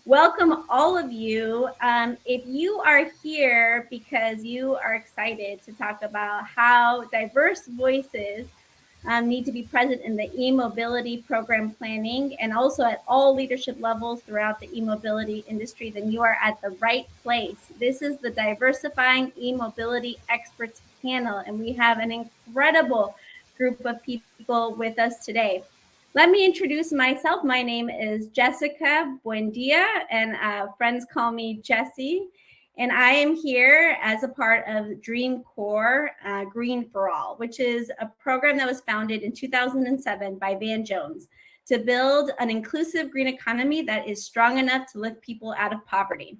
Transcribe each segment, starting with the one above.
Welcome all of you. If you are here because you are excited to talk about how diverse voices need to be present in the e-mobility program planning and also at all leadership levels throughout the e-mobility industry, then you are at the right place. This is the Diversifying E-Mobility Experts panel, and we have an incredible group of people with us today. Let me introduce myself. My name is Jessica Buendia, and friends call me Jessie. And I am here as a part of Dream Corps Green for All, which is a program that was founded in 2007 by Van Jones to build an inclusive green economy that is strong enough to lift people out of poverty.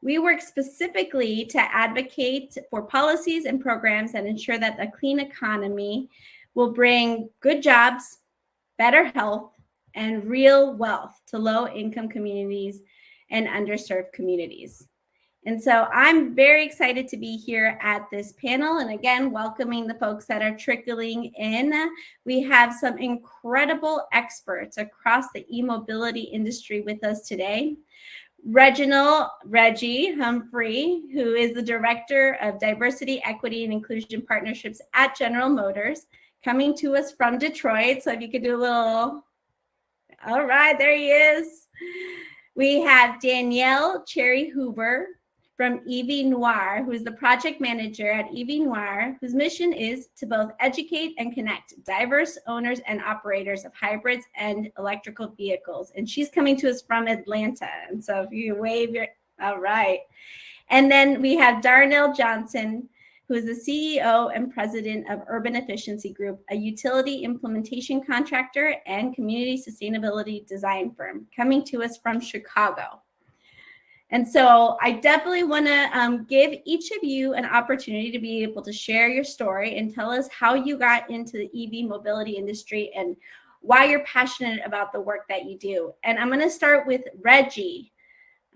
We work specifically to advocate for policies and programs that ensure that the clean economy will bring good jobs, better health, and real wealth to low-income communities and underserved communities. And so I'm very excited to be here at this panel. And again, welcoming the folks that are trickling in. We have some incredible experts across the e-mobility industry with us today. Reggie Humphrey, who is the Director of Diversity, Equity, and Inclusion Partnerships at General Motors, coming to us from Detroit. So if you could do a little, all right, there he is. We have Danielle Cherry Hoover from EV Noir, who is the project manager at EV Noir, whose mission is to both educate and connect diverse owners and operators of hybrids and electrical vehicles. And she's coming to us from Atlanta. And so if you wave your, all right. And then we have Darnell Johnson, who is the CEO and president of Urban Efficiency Group, a utility implementation contractor and community sustainability design firm, coming to us from Chicago. And so I definitely want to give each of you an opportunity to be able to share your story and tell us how you got into the EV mobility industry and why you're passionate about the work that you do. And I'm going to start with Reggie.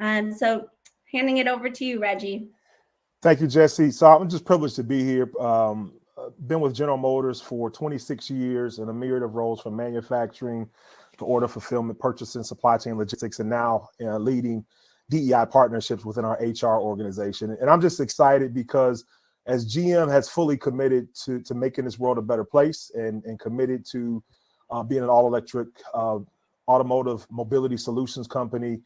So handing it over to you, Reggie. Thank you, Jesse. So I'm just privileged to be here. Been with General Motors for 26 years in a myriad of roles, from manufacturing to order fulfillment, purchasing, supply chain logistics, and now leading DEI partnerships within our HR organization. And I'm just excited because as GM has fully committed to making this world a better place and committed to being an all-electric automotive mobility solutions company,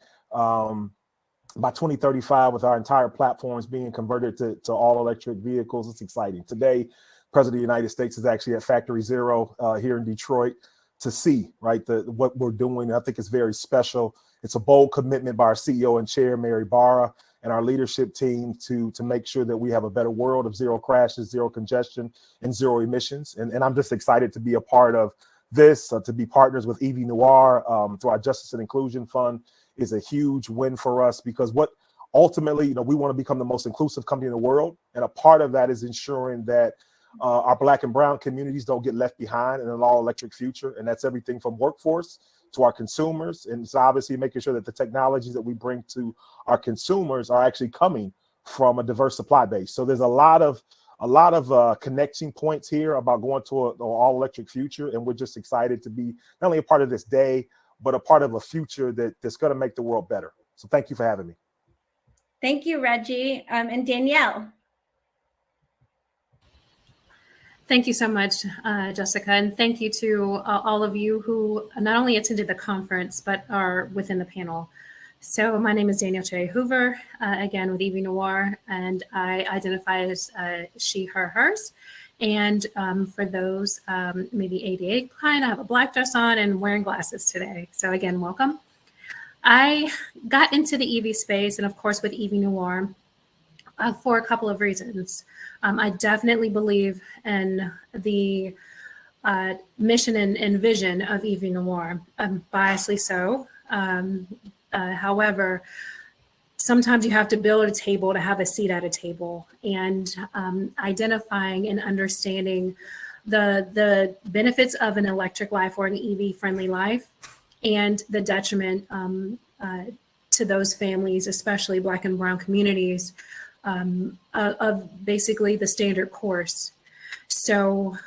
by 2035, with our entire platforms being converted to all electric vehicles. It's exciting. Today, President of the United States is actually at Factory Zero here in Detroit to see, right, what we're doing. I think it's very special. It's a bold commitment by our CEO and chair, Mary Barra, and our leadership team to make sure that we have a better world of zero crashes, zero congestion, and zero emissions. And I'm just excited to be a part of this, to be partners with EV Noir through our Justice and Inclusion Fund is a huge win for us, because what ultimately, we want to become the most inclusive company in the world. And a part of that is ensuring that our Black and brown communities don't get left behind in an all electric future. And that's everything from workforce to our consumers. And it's obviously making sure that the technologies that we bring to our consumers are actually coming from a diverse supply base. So there's a lot of connecting points here about going to an all electric future. And we're just excited to be not only a part of this day, but a part of a future that's going to make the world better. So thank you for having me. Thank you, Reggie. And Danielle. Thank you so much, Jessica. And thank you to all of you who not only attended the conference, but are within the panel. So my name is Danielle Cherry Hoover, again with EV Noir, and I identify as she, her, hers. And for those maybe ADA inclined, I have a black dress on and wearing glasses today. So again, welcome. I got into the EV space and of course with EV Noir for a couple of reasons. I definitely believe in the mission and vision of EV Noir, biasly so. However, sometimes you have to build a table to have a seat at a table, and identifying and understanding the benefits of an electric life or an EV friendly life and the detriment to those families, especially Black and brown communities, of basically the standard course. So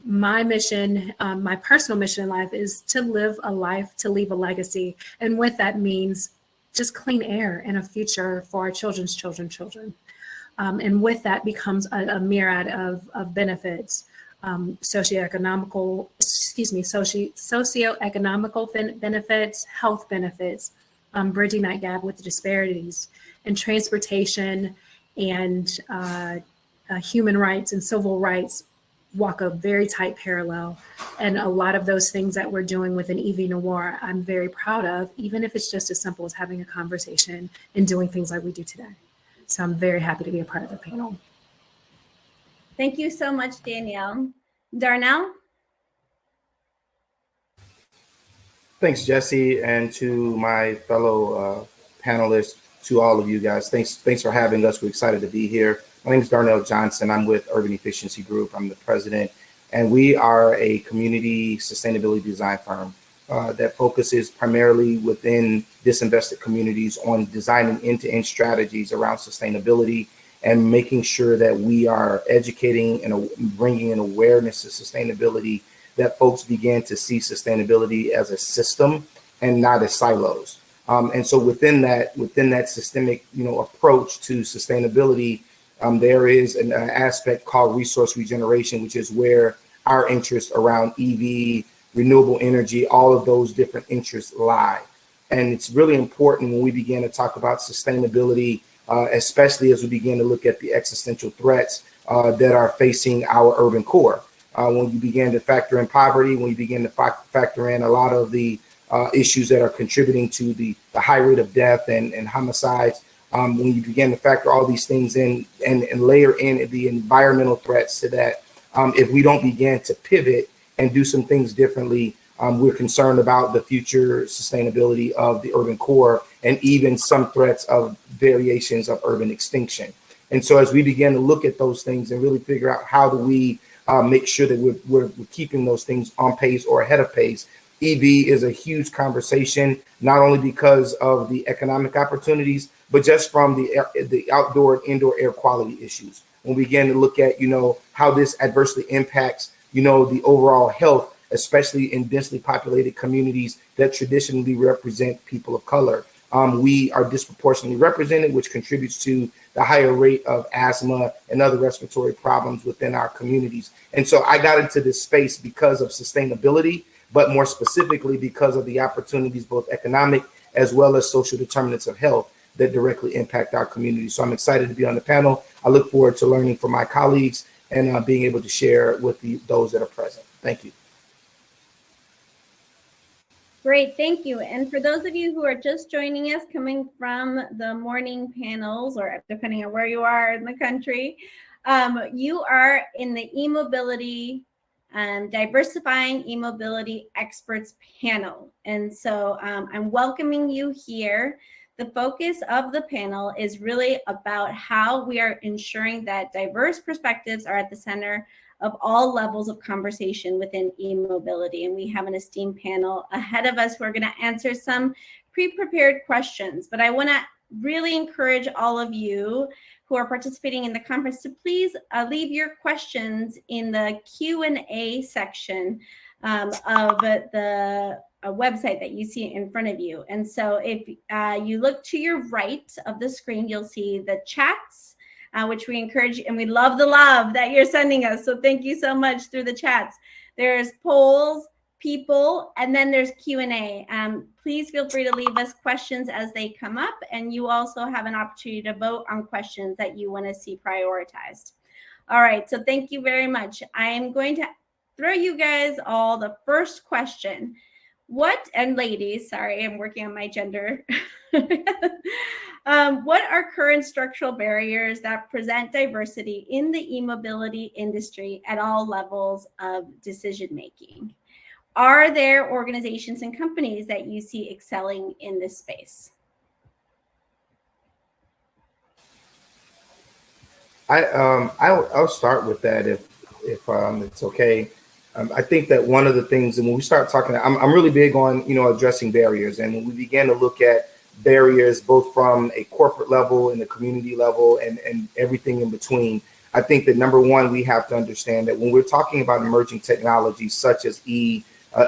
my mission, my personal mission in life is to live a life, to leave a legacy. And what that means just clean air and a future for our children's children. And with that becomes a myriad of benefits, socioeconomical benefits, health benefits, bridging that gap with the disparities, and transportation and human rights and civil rights walk a very tight parallel. And a lot of those things that we're doing within EV Noir, I'm very proud of, even if it's just as simple as having a conversation and doing things like we do today. So I'm very happy to be a part of the panel. Thank you so much, Danielle. Darnell? Thanks, Jesse, and to my fellow panelists, to all of you guys. Thanks for having us. We're excited to be here. My name is Darnell Johnson. I'm with Urban Efficiency Group. I'm the president, and we are a community sustainability design firm that focuses primarily within disinvested communities on designing end-to-end strategies around sustainability and making sure that we are educating and bringing an awareness to sustainability, that folks begin to see sustainability as a system and not as silos. And so within that systemic, approach to sustainability, there is an aspect called resource regeneration, which is where our interests around EV, renewable energy, all of those different interests lie. And it's really important when we begin to talk about sustainability, especially as we begin to look at the existential threats that are facing our urban core. When you begin to factor in poverty, when you begin to factor in a lot of the issues that are contributing to the high rate of death and homicides, when you begin to factor all these things in and layer in the environmental threats to that, if we don't begin to pivot and do some things differently, we're concerned about the future sustainability of the urban core and even some threats of variations of urban extinction. And so as we begin to look at those things and really figure out how do we make sure that we're keeping those things on pace or ahead of pace, EV is a huge conversation, not only because of the economic opportunities, but just from the outdoor and indoor air quality issues. When we begin to look at, how this adversely impacts, the overall health, especially in densely populated communities that traditionally represent people of color. We are disproportionately represented, which contributes to the higher rate of asthma and other respiratory problems within our communities. And so I got into this space because of sustainability, but more specifically because of the opportunities, both economic as well as social determinants of health that directly impact our community. So I'm excited to be on the panel. I look forward to learning from my colleagues and being able to share with those that are present. Thank you. Great, thank you. And for those of you who are just joining us, coming from the morning panels, or depending on where you are in the country, you are in the e-mobility, Diversifying e-mobility experts panel. And so I'm welcoming you here. The focus of the panel is really about how we are ensuring that diverse perspectives are at the center of all levels of conversation within e-mobility. And we have an esteemed panel ahead of us who are going to answer some pre-prepared questions. But I want to really encourage all of you who are participating in the conference to please leave your questions in the Q&A section of the website that you see in front of you. And so if you look to your right of the screen, you'll see the chats, which we encourage, and we love the love that you're sending us. So thank you so much through the chats. There's polls, people, and then there's Q&A. Please feel free to leave us questions as they come up, and you also have an opportunity to vote on questions that you want to see prioritized. All right, so thank you very much. I am going to throw you guys all the first question. And ladies, sorry, I'm working on my gender. What are current structural barriers that present diversity in the e-mobility industry at all levels of decision making? Are there organizations and companies that you see excelling in this space? I'll start with that if it's okay. I think that one of the things, and when we start talking, I'm really big on addressing barriers, and when we begin to look at barriers both from a corporate level and the community level and everything in between, I think that number one, we have to understand that when we're talking about emerging technologies such as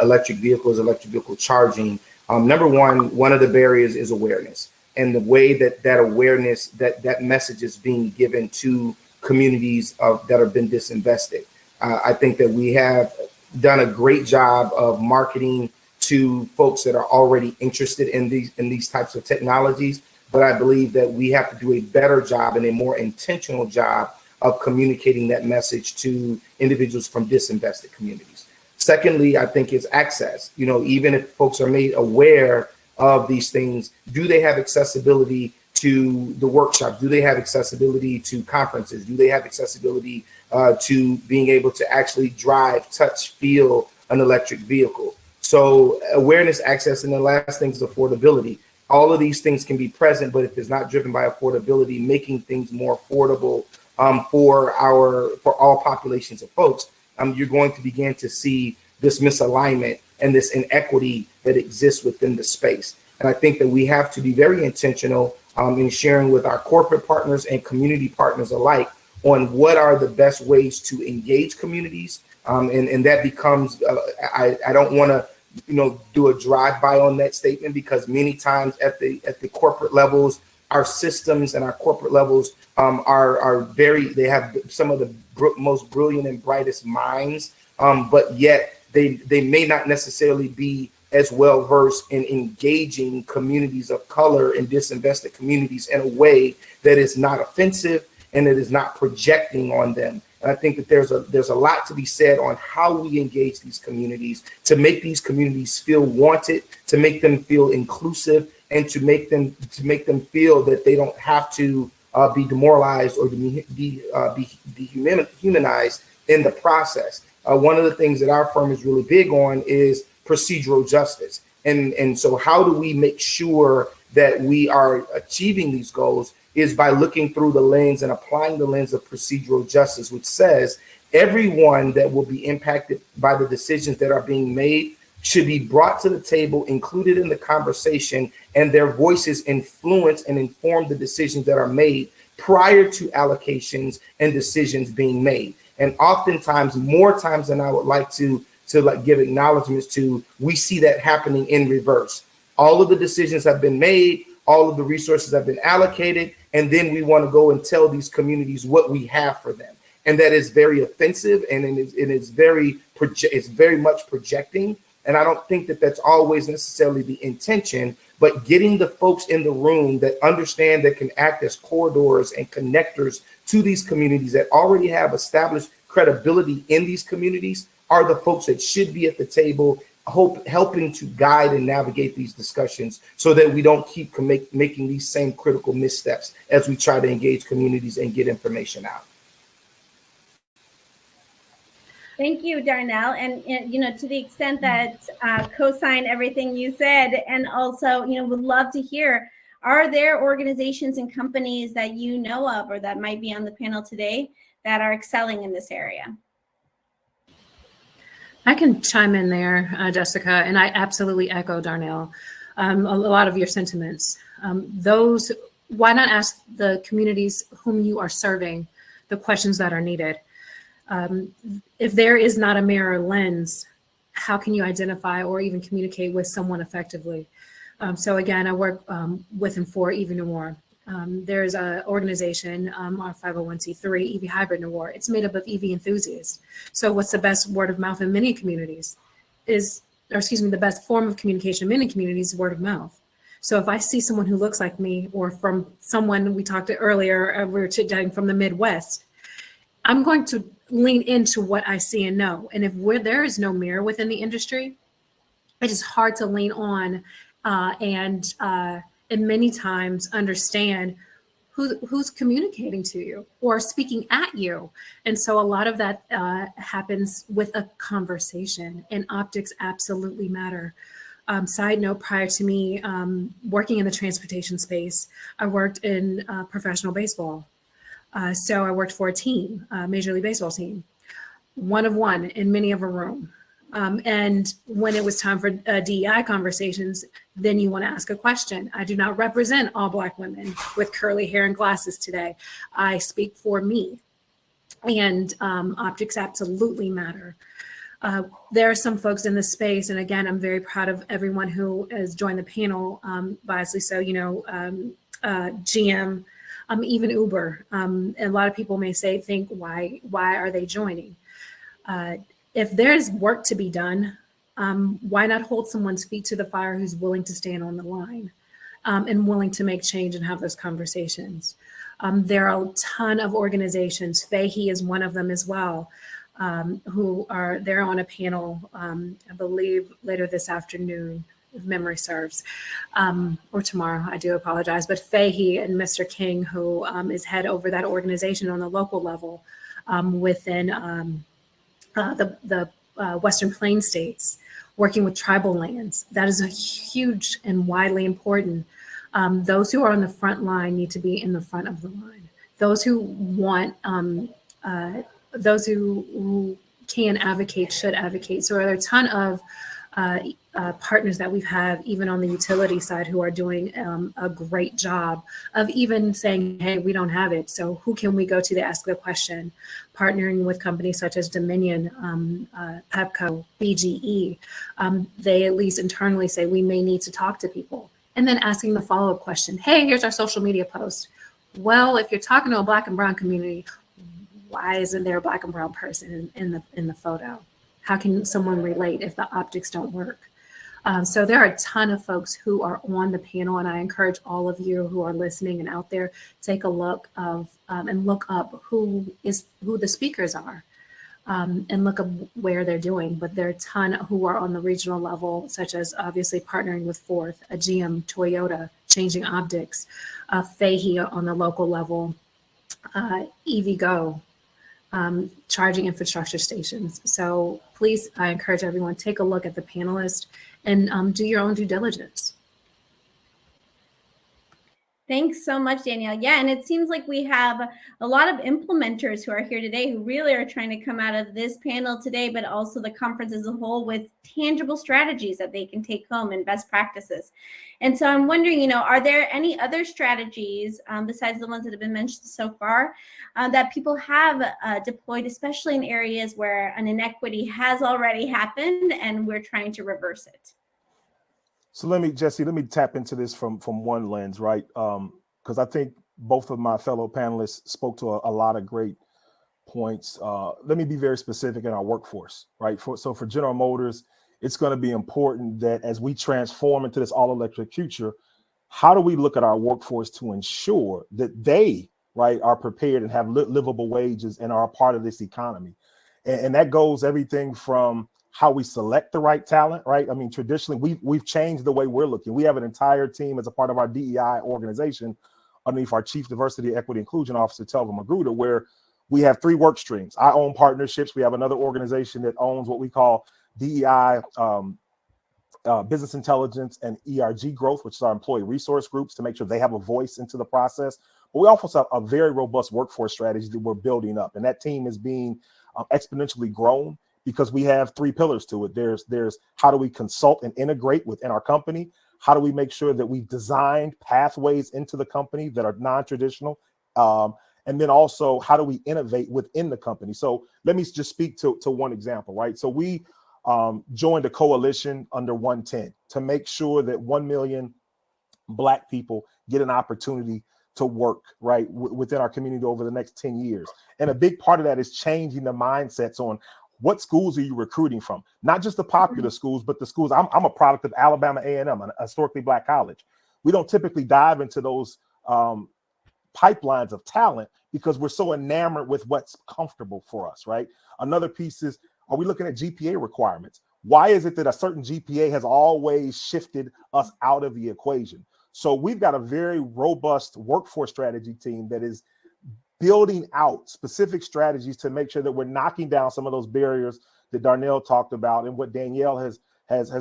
electric vehicles, electric vehicle charging, number one of the barriers is awareness. and the way that awareness, that message is being given to communities that have been disinvested. I think that we have done a great job of marketing to folks that are already interested in these types of technologies, but I believe that we have to do a better job and a more intentional job of communicating that message to individuals from disinvested communities. Secondly, I think it's access. Even if folks are made aware of these things, do they have accessibility to the workshops? Do they have accessibility to conferences? Do they have accessibility to being able to actually drive, touch, feel an electric vehicle? So awareness, access, and the last thing is affordability. All of these things can be present, but if it's not driven by affordability, making things more affordable for all populations of folks, you're going to begin to see this misalignment and this inequity that exists within the space. And I think that we have to be very intentional in sharing with our corporate partners and community partners alike on what are the best ways to engage communities. And that becomes, I don't want to do a drive-by on that statement, because many times at the corporate levels, our systems and our corporate levels they have some of the most brilliant and brightest minds, but yet they may not necessarily be as well versed in engaging communities of color and disinvested communities in a way that is not offensive and that is not projecting on them. And I think that there's a lot to be said on how we engage these communities to make these communities feel wanted, to make them feel inclusive, and to make them feel that they don't have to be demoralized or be dehumanized in the process. One of the things that our firm is really big on is procedural justice. And so how do we make sure that we are achieving these goals is by looking through the lens and applying the lens of procedural justice, which says everyone that will be impacted by the decisions that are being made should be brought to the table, included in the conversation, and their voices influence and inform the decisions that are made prior to allocations and decisions being made. And oftentimes, more times than I would like to give acknowledgments to, we see that happening in reverse. All of the decisions have been made, all of the resources have been allocated, and then we want to go and tell these communities what we have for them. And that is very offensive, and it's very much projecting. And I don't think that that's always necessarily the intention, but getting the folks in the room that understand, that can act as corridors and connectors to these communities that already have established credibility in these communities are the folks that should be at the table, helping to guide and navigate these discussions so that we don't keep making these same critical missteps as we try to engage communities and get information out. Thank you, Darnell. And to the extent that co-sign everything you said, and also, would love to hear, are there organizations and companies that you know of or that might be on the panel today that are excelling in this area? I can chime in there, Jessica, and I absolutely echo Darnell, a lot of your sentiments. Why not ask the communities whom you are serving the questions that are needed? If there is not a mirror lens, how can you identify or even communicate with someone effectively? So again, I work with and for EV Noir. There's an organization, our 501c3 EV Hybrid Noir. It's made up of EV enthusiasts. So what's the best word of mouth in many communities the best form of communication in many communities is word of mouth. So if I see someone who looks like me, or from someone we talked to earlier, we were chit-chatting from the Midwest, I'm going to lean into what I see and know. And if there is no mirror within the industry, it is hard to lean on and many times understand who's communicating to you or speaking at you. And so a lot of that happens with a conversation, and optics absolutely matter. Side note, prior to me working in the transportation space, I worked in professional baseball. So I worked for a team, Major League Baseball team, one of one in many of a room. And when it was time for DEI conversations, then you want to ask a question. I do not represent all Black women with curly hair and glasses today. I speak for me, and optics absolutely matter. There are some folks in this space, and again, I'm very proud of everyone who has joined the panel, wisely so, GM, even Uber. A lot of people may think, why are they joining? If there's work to be done, why not hold someone's feet to the fire who's willing to stand on the line and willing to make change and have those conversations? There are a ton of organizations, FAHI is one of them as well, they're on a panel, I believe later this afternoon, if memory serves, or tomorrow, I do apologize, but Fahey and Mr. King, who is head over that organization on the local level within the Western Plains states, working with tribal lands. That is a huge and widely important. Those who are on the front line need to be in the front of the line. Those who want, those who can advocate should advocate. So there are a ton of partners that we've had, even on the utility side, who are doing a great job of even saying, hey, we don't have it. So who can we go to ask the question? Partnering with companies such as Dominion, PEPCO, BGE. They at least internally say we may need to talk to people. And then asking the follow-up question, hey, here's our social media post. Well, if you're talking to a Black and Brown community, why isn't there a Black and Brown person in the photo? How can someone relate if the optics don't work? So there are a ton of folks who are on the panel, and I encourage all of you who are listening and out there, take a look of and look up who the speakers are, and look up where they're doing. But there are a ton who are on the regional level, such as obviously partnering with Forth, a GM, Toyota, changing optics, Fahey on the local level, EVgo, charging infrastructure stations. So please, I encourage everyone, take a look at the panelists and do your own due diligence. Thanks so much, Danielle. Yeah, and it seems like we have a lot of implementers who are here today who really are trying to come out of this panel today, but also the conference as a whole, with tangible strategies that they can take home and best practices. And so I'm wondering, are there any other strategies besides the ones that have been mentioned so far that people have deployed, especially in areas where an inequity has already happened and we're trying to reverse it? So Jesse, let me tap into this from one lens, right? Because I think both of my fellow panelists spoke to a lot of great points. Let me be very specific in our workforce, right? So for General Motors, it's going to be important that as we transform into this all-electric future, how do we look at our workforce to ensure that they, right, are prepared and have livable wages and are a part of this economy? And that goes everything from how we select the right talent, right? I mean, traditionally, we've changed the way we're looking. We have an entire team as a part of our DEI organization underneath our Chief Diversity, Equity, Inclusion Officer, Telva Magruder, where we have 3 work streams. I own partnerships. We have another organization that owns what we call DEI, business intelligence, and ERG growth, which is our employee resource groups, to make sure they have a voice into the process. But we also have a very robust workforce strategy that we're building up. And that team is being exponentially grown, because we have 3 pillars to it. There's how do we consult and integrate within our company? How do we make sure that we've designed pathways into the company that are non-traditional? And then also, how do we innovate within the company? So let me just speak to one example, right? So we joined a coalition under 110 to make sure that 1 million Black people get an opportunity to work, right, within our community over the next 10 years. And a big part of that is changing the mindsets on what schools are you recruiting from? Not just the popular schools, but the schools. I'm a product of Alabama A&M, a historically Black college. We don't typically dive into those pipelines of talent because we're so enamored with what's comfortable for us, right? Another piece is, are we looking at GPA requirements? Why is it that a certain GPA has always shifted us out of the equation? So we've got a very robust workforce strategy team that is building out specific strategies to make sure that we're knocking down some of those barriers that Darnell talked about and what Danielle has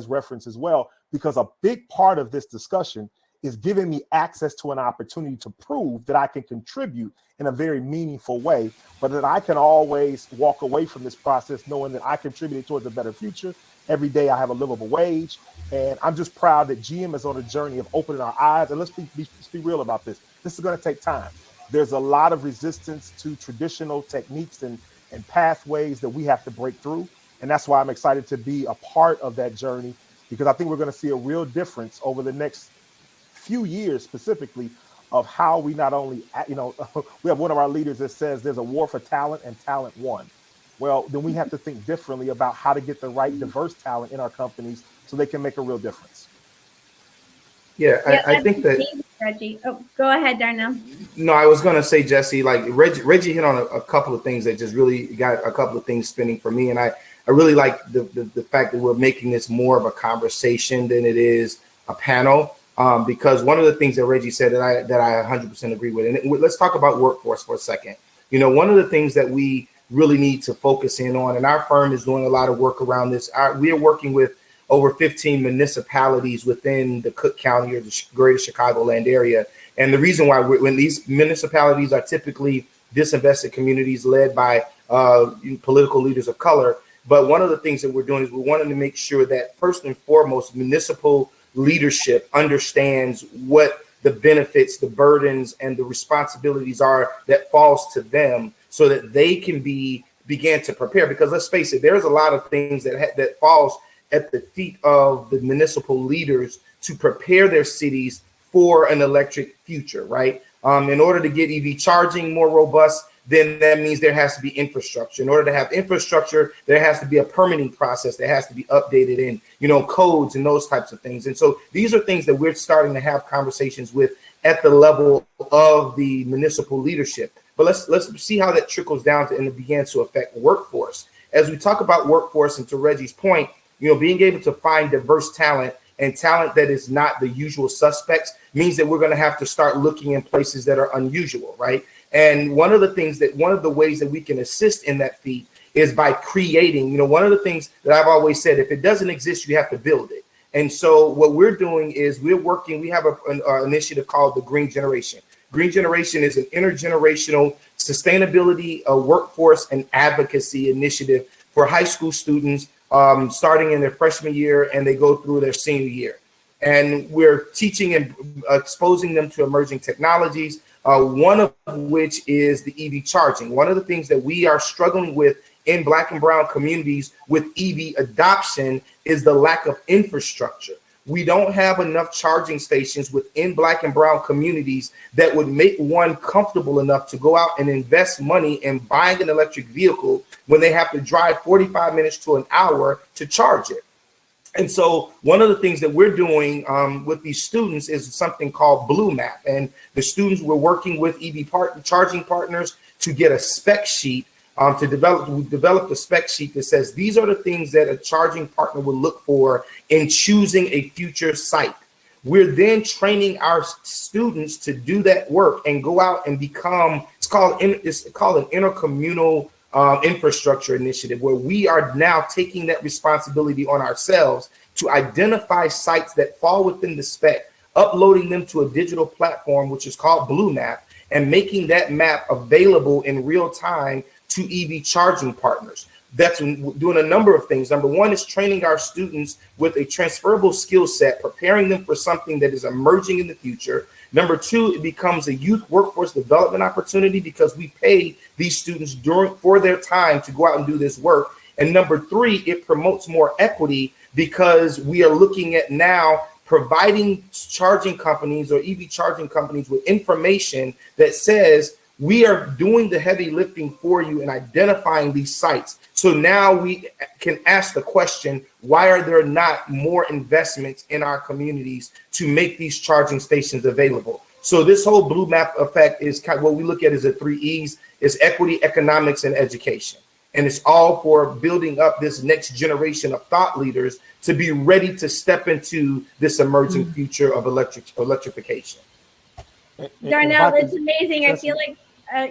referenced as well, because a big part of this discussion is giving me access to an opportunity to prove that I can contribute in a very meaningful way, but that I can always walk away from this process knowing that I contributed towards a better future. Every day I have a livable wage, and I'm just proud that GM is on a journey of opening our eyes. And let's be real about this. This is going to take time. There's a lot of resistance to traditional techniques and pathways that we have to break through. And that's why I'm excited to be a part of that journey, because I think we're going to see a real difference over the next few years, specifically, of how we not only, we have one of our leaders that says there's a war for talent and talent won. Well, then we have to think differently about how to get the right diverse talent in our companies so they can make a real difference. Yeah, I think that Reggie. Oh, go ahead, Darnell. No, I was going to say, Jesse, like Reggie hit on a couple of things that just really got a couple of things spinning for me. And I really like the fact that we're making this more of a conversation than it is a panel, because one of the things that Reggie said that I 100% agree with. And let's talk about workforce for a second. One of the things that we really need to focus in on, and our firm is doing a lot of work around this. We are working with over 15 municipalities within the Cook County or the greater Chicagoland area. And the reason why, when these municipalities are typically disinvested communities led by political leaders of color, but one of the things that we're doing is we're wanting to make sure that first and foremost, municipal leadership understands what the benefits, the burdens, and the responsibilities are that falls to them, so that they can begin to prepare. Because let's face it, there's a lot of things that falls at the feet of the municipal leaders to prepare their cities for an electric future, right? In order to get EV charging more robust, then that means there has to be infrastructure. In order to have infrastructure, there has to be a permitting process that has to be updated in, codes and those types of things. And so these are things that we're starting to have conversations with at the level of the municipal leadership. But let's see how that trickles down to and it begins to affect workforce. As we talk about workforce, and to Reggie's point, being able to find diverse talent and talent that is not the usual suspects means that we're going to have to start looking in places that are unusual, right? And one of the ways that we can assist in that feat is by creating, one of the things that I've always said, if it doesn't exist, you have to build it. And so what we're doing is we have an initiative called the Green Generation. Green Generation is an intergenerational sustainability, workforce, and advocacy initiative for high school students starting in their freshman year, and they go through their senior year. And we're teaching and exposing them to emerging technologies, one of which is the EV charging. One of the things that we are struggling with in Black and Brown communities with EV adoption is the lack of infrastructure. We don't have enough charging stations within Black and Brown communities that would make one comfortable enough to go out and invest money in buying an electric vehicle when they have to drive 45 minutes to an hour to charge it. And so one of the things that we're doing with these students is something called Blue Map. And the students were working with EV charging partners to get a spec sheet we developed a spec sheet that says these are the things that a charging partner will look for in choosing a future site. We're then training our students to do that work and go out and become, it's called an intercommunal infrastructure initiative, where we are now taking that responsibility on ourselves to identify sites that fall within the spec, uploading them to a digital platform, which is called Blue Map, and making that map available in real time to EV charging partners. That's doing a number of things. Number one is training our students with a transferable skill set, preparing them for something that is emerging in the future. Number two, it becomes a youth workforce development opportunity because we pay these students for their time to go out and do this work. And number three, it promotes more equity because we are looking at now providing charging companies or EV charging companies with information that says, we are doing the heavy lifting for you in identifying these sites. So now we can ask the question, why are there not more investments in our communities to make these charging stations available? So this whole Blue Map effect is kind of what we look at as the 3 E's, is equity, economics, and education. And it's all for building up this next generation of thought leaders to be ready to step into this emerging future of electrification. Darnell, it's amazing. I feel like, I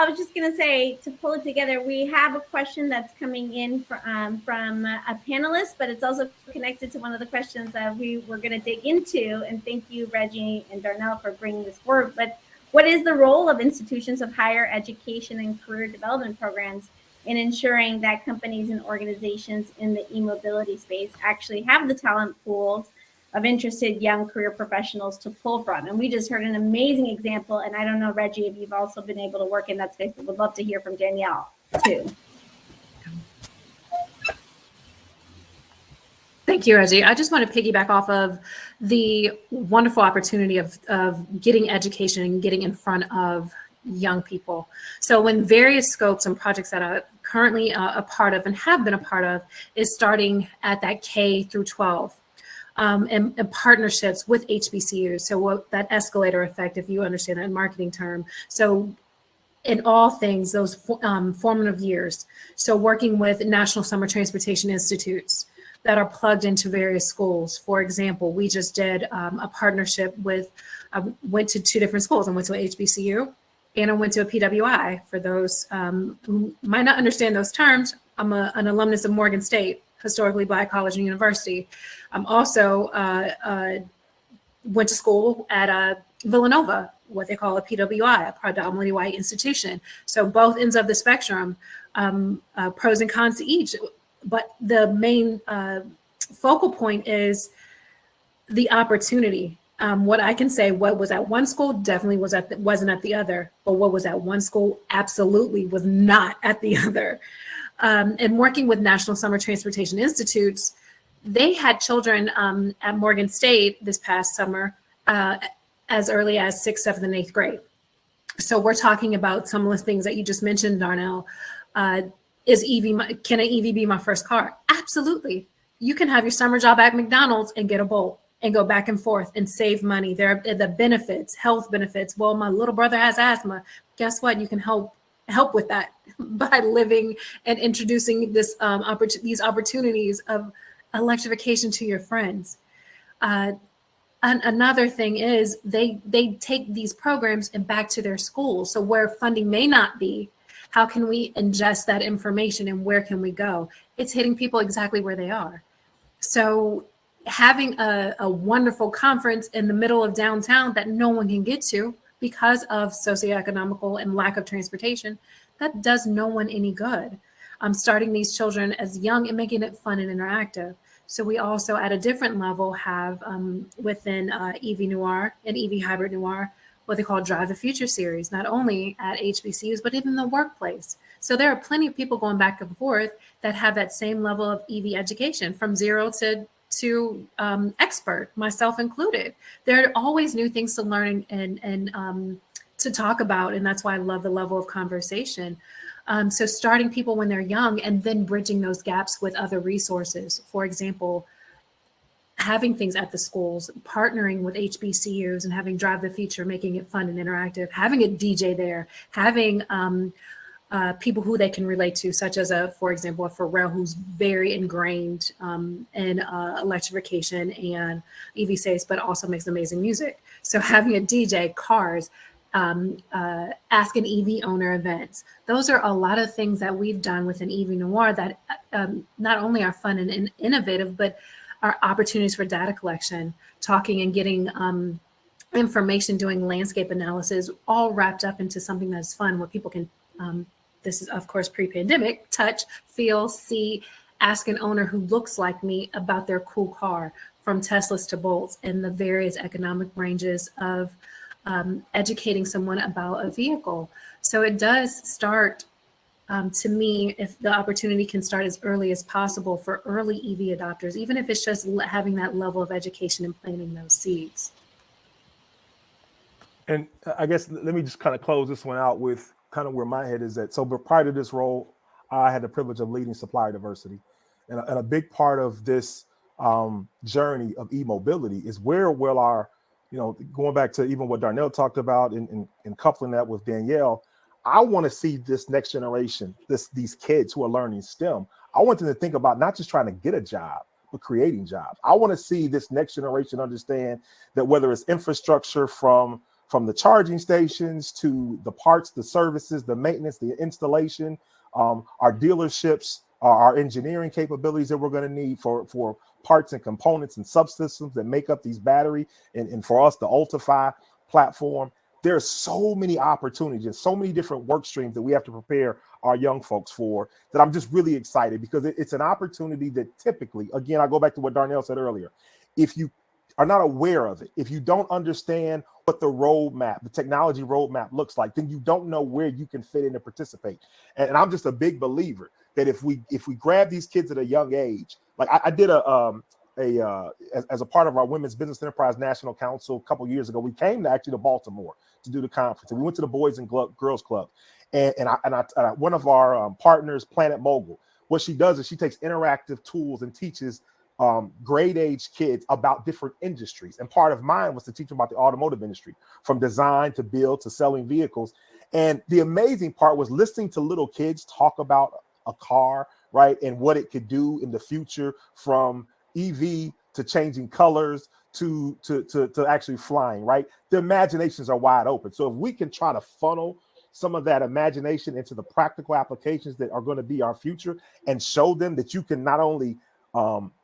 was just going to say, to pull it together, we have a question that's coming in from a panelist, but it's also connected to one of the questions that we were going to dig into. And thank you, Reggie and Darnell, for bringing this forward. But what is the role of institutions of higher education and career development programs in ensuring that companies and organizations in the e-mobility space actually have the talent pools of interested young career professionals to pull from? And we just heard an amazing example. And I don't know, Reggie, if you've also been able to work in that space, but would love to hear from Danielle too. Thank you, Reggie. I just want to piggyback off of the wonderful opportunity of getting education and getting in front of young people. So when various scopes and projects that I'm currently a part of and have been a part of is starting at that K through 12 and partnerships with HBCUs. So what that escalator effect, if you understand that marketing term. So in all things, those formative years. So working with National Summer Transportation Institutes that are plugged into various schools. For example, we just did a partnership with, I went to 2 different schools. I went to a HBCU and I went to a PWI. For those who might not understand those terms, I'm an alumnus of Morgan State, historically Black college and university. I'm also went to school at Villanova, what they call a PWI, a predominantly white institution. So both ends of the spectrum, pros and cons to each. But the main focal point is the opportunity. What I can say, what was at one school definitely wasn't at the other, but what was at one school absolutely was not at the other. And working with National Summer Transportation Institutes, they had children at Morgan State this past summer as early as 6th, 7th, and 8th grade. So we're talking about some of the things that you just mentioned, Darnell. Can an EV be my first car? Absolutely. You can have your summer job at McDonald's and get a Bolt and go back and forth and save money. There are the benefits, health benefits. Well, my little brother has asthma. Guess what? You can help with that by living and introducing these opportunities of electrification to your friends. Another thing is they take these programs and back to their schools. So where funding may not be, how can we ingest that information and where can we go? It's hitting people exactly where they are. So having a wonderful conference in the middle of downtown that no one can get to because of socioeconomical and lack of transportation, that does no one any good. Starting these children as young and making it fun and interactive. So we also at a different level have within EV Noir and EV Hybrid Noir, what they call Drive the Future series, not only at HBCUs, but even the workplace. So there are plenty of people going back and forth that have that same level of EV education from zero to expert, myself included. There are always new things to learn and to talk about. And that's why I love the level of conversation. So starting people when they're young and then bridging those gaps with other resources. For example, having things at the schools, partnering with HBCUs and having Drive the Future, making it fun and interactive, having a DJ there, having people who they can relate to, such as for example, a Pharrell who's very ingrained in electrification and EV space, but also makes amazing music. So having a DJ, cars, Ask an EV Owner events. Those are a lot of things that we've done with an EV Noir that not only are fun and innovative, but are opportunities for data collection, talking and getting information, doing landscape analysis, all wrapped up into something that's fun where people can, this is of course pre-pandemic, touch, feel, see, ask an owner who looks like me about their cool car, from Teslas to Bolts, and the various economic ranges of educating someone about a vehicle. So it does start, to me, if the opportunity can start as early as possible for early EV adopters, even if it's just having that level of education and planting those seeds. And I guess let me just kind of close this one out with kind of where my head is at. So but prior to this role, I had the privilege of leading supplier diversity. And a big part of this journey of e-mobility is where will our, going back to even what Darnell talked about and coupling that with Danielle, I want to see this next generation, these kids who are learning STEM. I want them to think about not just trying to get a job, but creating jobs. I want to see this next generation understand that whether it's infrastructure from the charging stations to the parts, the services, the maintenance, the installation, our dealerships, our engineering capabilities that we're going to need for parts and components and subsystems that make up these battery, and for us, the Ultify platform. There's so many opportunities and so many different work streams that we have to prepare our young folks for, that I'm just really excited, because it's an opportunity that typically, again, I go back to what Darnell said earlier, if you are not aware of it, if you don't understand what the roadmap, the technology roadmap looks like, then you don't know where you can fit in and participate. And I'm just a big believer that if we grab these kids at a young age, like I did a as a part of our Women's Business Enterprise National Council a couple years ago, we came to Baltimore to do the conference, and we went to the Boys and Girls Club, and one of our partners, Planet Mogul, what she does is she takes interactive tools and teaches grade age kids about different industries. And part of mine was to teach them about the automotive industry, from design to build to selling vehicles. And the amazing part was listening to little kids talk about a car, right, and what it could do in the future, from EV to changing colors to actually flying, right? Their imaginations are wide open. So if we can try to funnel some of that imagination into the practical applications that are going to be our future, and show them that you can not only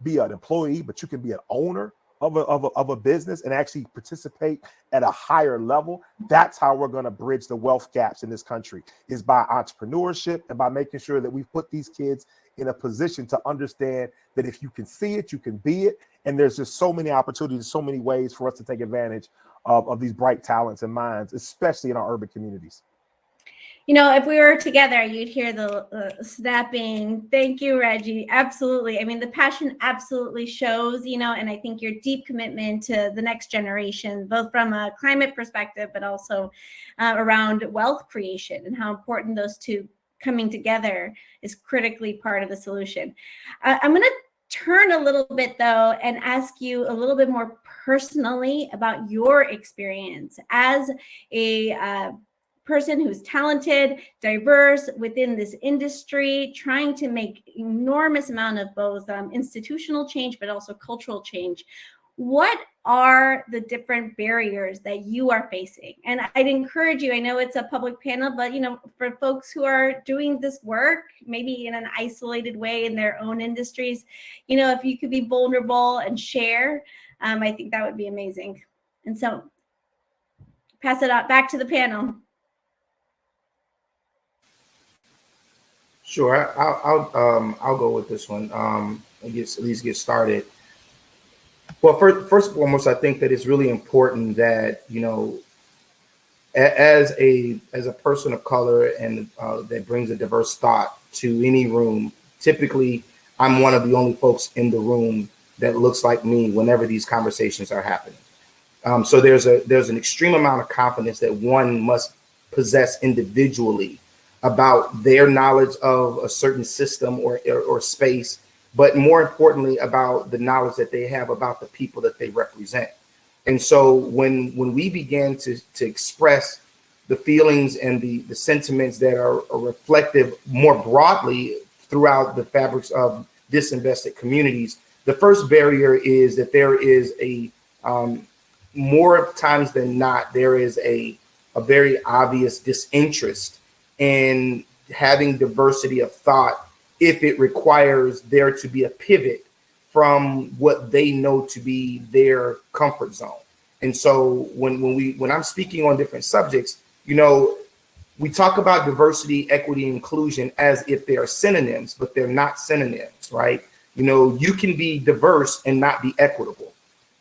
be an employee, but you can be an owner of a business and actually participate at a higher level. That's how we're going to bridge the wealth gaps in this country, is by entrepreneurship and by making sure that we put these kids in a position to understand that if you can see it, you can be it. And there's just so many opportunities, so many ways for us to take advantage of these bright talents and minds, especially in our urban communities. You know, if we were together, you'd hear the snapping. Thank you, Reggie. Absolutely. I mean, the passion absolutely shows, you know, and I think your deep commitment to the next generation, both from a climate perspective, but also around wealth creation, and how important those two coming together is critically part of the solution. I'm going to turn a little bit, though, and ask you a little bit more personally about your experience as a person who's talented, diverse within this industry, trying to make enormous amount of both institutional change, but also cultural change. What are the different barriers that you are facing? And I'd encourage you, I know it's a public panel, but, you know, for folks who are doing this work, maybe in an isolated way in their own industries, you know, if you could be vulnerable and share, I think that would be amazing. And so pass it out back to the panel. Sure, I'll go with this one. At least get started. Well, first and foremost, I think that it's really important that, you know, as a person of color and that brings a diverse thought to any room. Typically, I'm one of the only folks in the room that looks like me whenever these conversations are happening. So there's an extreme amount of confidence that one must possess individually about their knowledge of a certain system or space, but more importantly about the knowledge that they have about the people that they represent. And so when we began to express the feelings and the sentiments that are reflective more broadly throughout the fabrics of disinvested communities, the first barrier is that there is a more times than not, there is a very obvious disinterest in having diversity of thought if it requires there to be a pivot from what they know to be their comfort zone. And so when I'm speaking on different subjects, you know, we talk about diversity, equity, and inclusion as if they are synonyms, but they're not synonyms, right? You know, you can be diverse and not be equitable.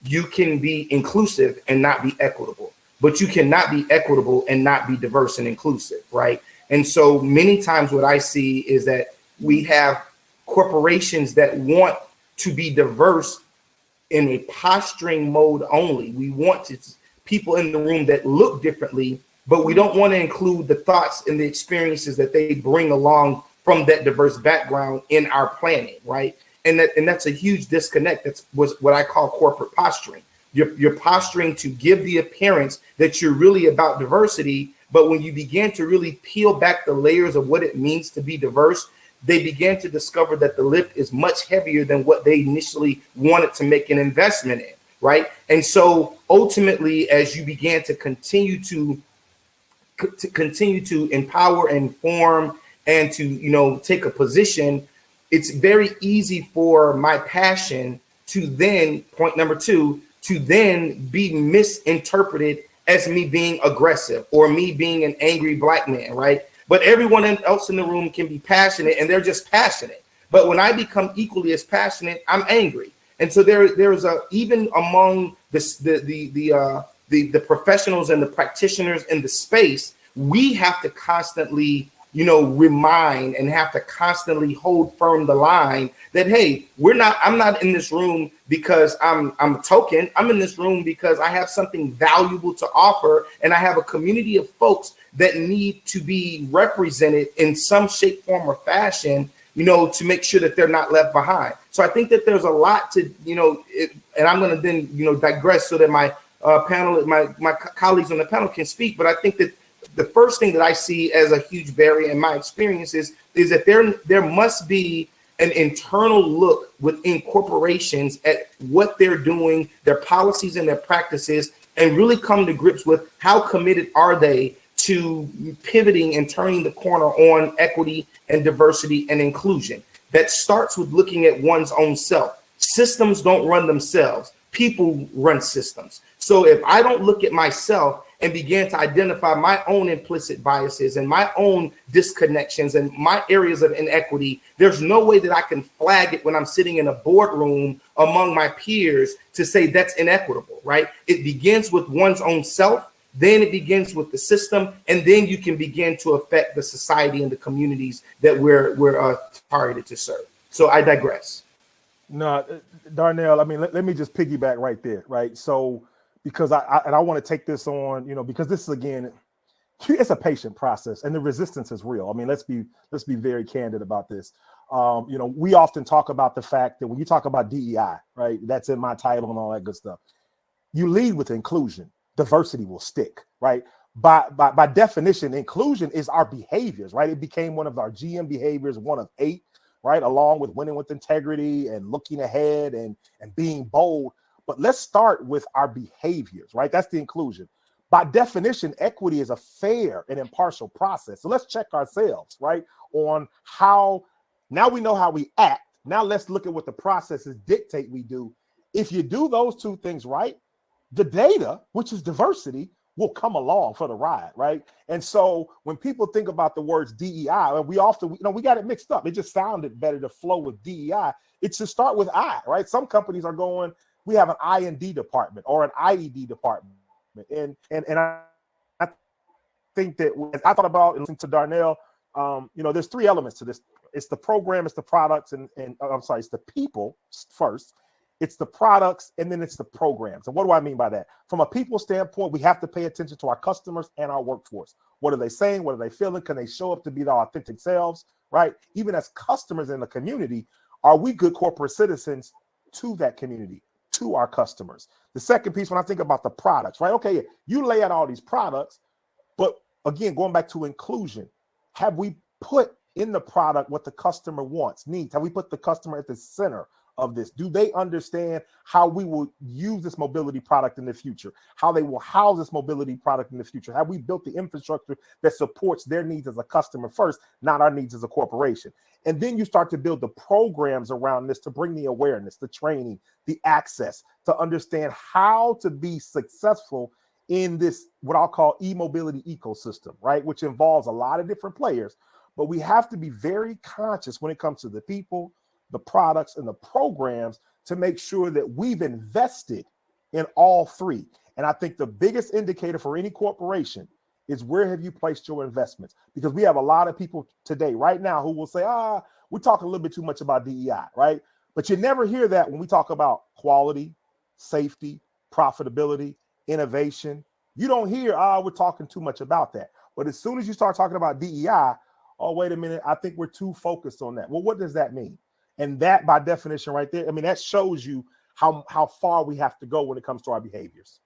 You can be inclusive and not be equitable, but you cannot be equitable and not be diverse and inclusive, right? And so many times what I see is that we have corporations that want to be diverse in a posturing mode only. We want people in the room that look differently, but we don't want to include the thoughts and the experiences that they bring along from that diverse background in our planning, right? And that's a huge disconnect. That's what I call corporate posturing. You're posturing to give the appearance that you're really about diversity, but when you begin to really peel back the layers of what it means to be diverse, they began to discover that the lift is much heavier than what they initially wanted to make an investment in, right? And so ultimately, as you began to continue to empower and inform and to, you know, take a position, it's very easy for my passion to then, point number two, to then be misinterpreted as me being aggressive or me being an angry Black man, right? But everyone else in the room can be passionate and they're just passionate. But when I become equally as passionate, I'm angry. And so there's even among the professionals and the practitioners in the space, we have to constantly remind and have to constantly hold firm the line that, hey, I'm not in this room because I'm a token. I'm in this room because I have something valuable to offer, and I have a community of folks that need to be represented in some shape, form, or fashion, to make sure that they're not left behind. So I think that there's a lot to, and I'm going to then, digress so that my my colleagues on the panel can speak. But I think that the first thing that I see as a huge barrier in my experiences is that there must be an internal look within corporations at what they're doing, their policies and their practices, and really come to grips with how committed are they to pivoting and turning the corner on equity and diversity and inclusion. That starts with looking at one's own self. Systems don't run themselves. People run systems. So if I don't look at myself and begin to identify my own implicit biases and my own disconnections and my areas of inequity, there's no way that I can flag it when I'm sitting in a boardroom among my peers to say that's inequitable, right? It begins with one's own self, then it begins with the system, and then you can begin to affect the society and the communities that we're targeted to serve. So I digress. No, Darnell, I mean, let me just piggyback right there, right? So, because I want to take this on, because this is, again, it's a patient process and the resistance is real. I mean, let's be very candid about this. We often talk about the fact that when you talk about DEI, right, that's in my title and all that good stuff, you lead with inclusion. Diversity will stick, right? By definition, inclusion is our behaviors, right? It became one of our GM behaviors, one of 8, right? Along with winning with integrity and looking ahead and being bold. But let's start with our behaviors, right? That's the inclusion. By definition, equity is a fair and impartial process. So let's check ourselves, right? On how, now we know how we act. Now let's look at what the processes dictate we do. If you do those two things right, the data, which is diversity, will come along for the ride, right? And so when people think about the words DEI, we often, we got it mixed up. It just sounded better to flow with DEI. It should start with I, right? Some companies are going, we have an I&D department or an IED department. And I think that as I thought about and listening to Darnell, there's 3 elements to this. It's the program, it's the products, and it's the people first. It's the products, and then it's the programs. And what do I mean by that? From a people standpoint, we have to pay attention to our customers and our workforce. What are they saying? What are they feeling? Can they show up to be their authentic selves, right? Even as customers in the community, are we good corporate citizens to that community, to our customers? The second piece, when I think about the products, right? Okay, you lay out all these products, but again, going back to inclusion, have we put in the product what the customer wants, needs? Have we put the customer at the center of this? Do they understand how we will use this mobility product in the future, how they will house this mobility product in the future? Have we built the infrastructure that supports their needs as a customer first, not our needs as a corporation? And then you start to build the programs around this to bring the awareness, the training, the access to understand how to be successful in this, what I'll call e-mobility ecosystem, right? Which involves a lot of different players, but we have to be very conscious when it comes to the people, the products, and the programs to make sure that we've invested in all 3. And I think the biggest indicator for any corporation is, where have you placed your investments? Because we have a lot of people today, right now, who will say, we're talking a little bit too much about DEI, right? But you never hear that when we talk about quality, safety, profitability, innovation. You don't hear, we're talking too much about that. But as soon as you start talking about DEI, oh, wait a minute, I think we're too focused on that. Well, what does that mean? And that, by definition right there, I mean, that shows you how far we have to go when it comes to our behaviors.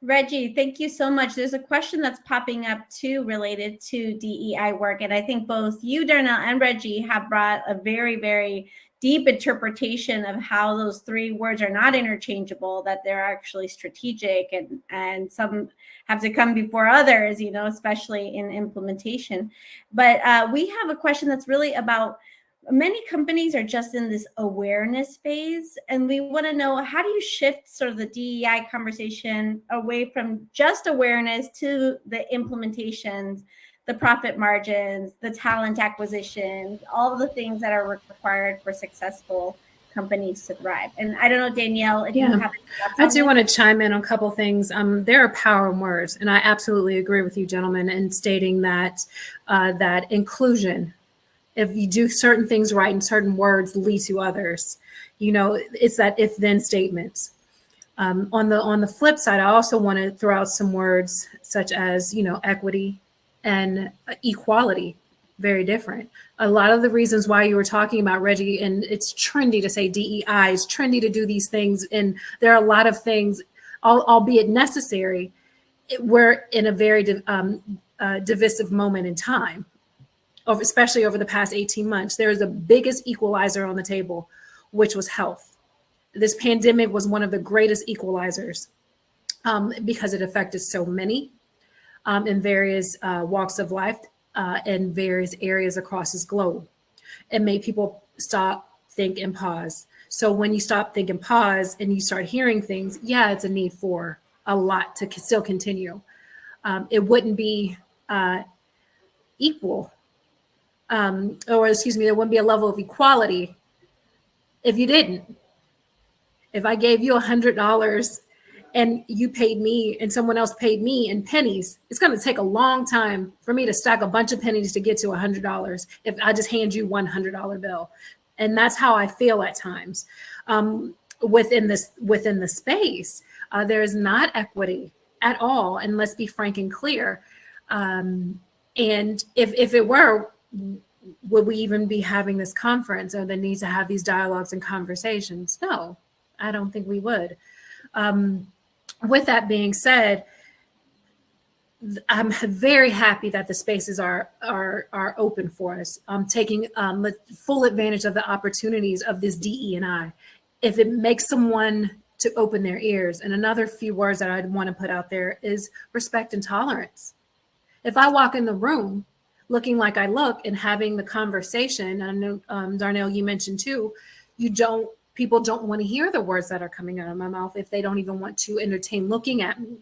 Reggie, thank you so much. There's a question that's popping up too related to DEI work. And I think both you, Darnell, and Reggie have brought a very, very deep interpretation of how those 3 words are not interchangeable, that they're actually strategic, and some have to come before others, especially in implementation. But we have a question that's really about, many companies are just in this awareness phase, and we want to know, how do you shift sort of the DEI conversation away from just awareness to the implementations, the profit margins, the talent acquisition, all of the things that are required for successful companies to thrive. And I don't know, Danielle, if you Yeah, have any thoughts I on do this. want to chime in on a couple things. There are power in words, and I absolutely agree with you, gentlemen, in stating that that inclusion, if you do certain things right and certain words lead to others, you know, it's that if-then statements. On the flip side, I also want to throw out some words such as, you know, equity and equality. Very different. A lot of the reasons why you were talking about, Reggie, and it's trendy to say DEI, it's trendy to do these things, and there are a lot of things, albeit necessary. We're in a very divisive moment in time, especially over the past 18 months. There is the biggest equalizer on the table, which was health. This pandemic was one of the greatest equalizers because it affected so many in various walks of life in various areas across this globe. It made people stop, think, and pause. So when you stop, think, and pause, and you start hearing things, yeah, it's a need for a lot to still continue. It wouldn't be equal, or excuse me, there wouldn't be a level of equality if you didn't. If I gave you $100 and you paid me and someone else paid me in pennies, it's going to take a long time for me to stack a bunch of pennies to get to $100 if I just hand you $100 bill. And that's how I feel at times within the space. There is not equity at all. And let's be frank and clear. And if it were, would we even be having this conference or the need to have these dialogues and conversations? No. I don't think we would. With that being said, I'm very happy that the spaces are open for us. Taking full advantage of the opportunities of this DE&I. If it makes someone to open their ears, and another few words that I'd want to put out there is respect and tolerance. If I walk in the room looking like I look and having the conversation, I know Darnell, you mentioned too, people don't want to hear the words that are coming out of my mouth if they don't even want to entertain looking at me.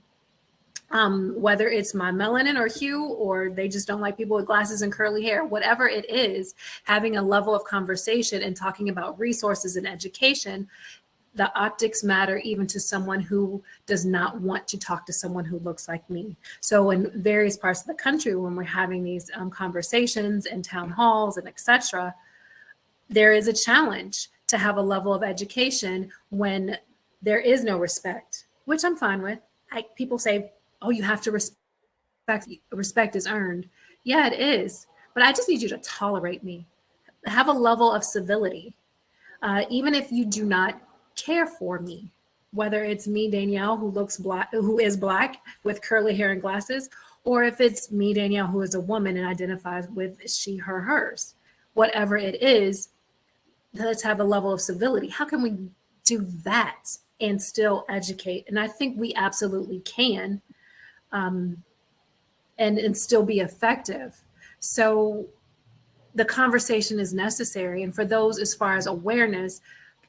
Whether it's my melanin or hue, or they just don't like people with glasses and curly hair, whatever it is, having a level of conversation and talking about resources and education, the optics matter even to someone who does not want to talk to someone who looks like me. So in various parts of the country, when we're having these conversations and town halls and etc., there is a challenge to have a level of education when there is no respect, which I'm fine with. People say, oh, you have to respect is earned. Yeah, it is. But I just need you to tolerate me. Have a level of civility. Even if you do not care for me, whether it's me, Danielle, who is black with curly hair and glasses, or if it's me, Danielle, who is a woman and identifies with she, her, hers, whatever it is, let's have a level of civility. How can we do that and still educate? And I think we absolutely can, and still be effective. So the conversation is necessary. And for those, as far as awareness,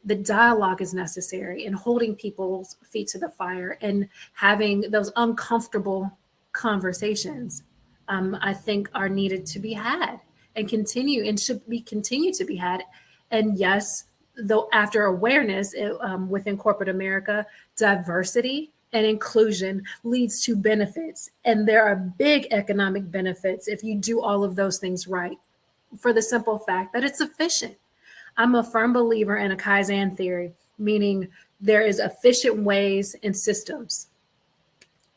the dialogue is necessary, and holding people's feet to the fire and having those uncomfortable conversations, I think are needed to be had and should be continue to be had. And yes, though after awareness within corporate America, diversity and inclusion leads to benefits. And there are big economic benefits if you do all of those things right, for the simple fact that it's efficient. I'm a firm believer in a Kaizen theory, meaning there is efficient ways and systems.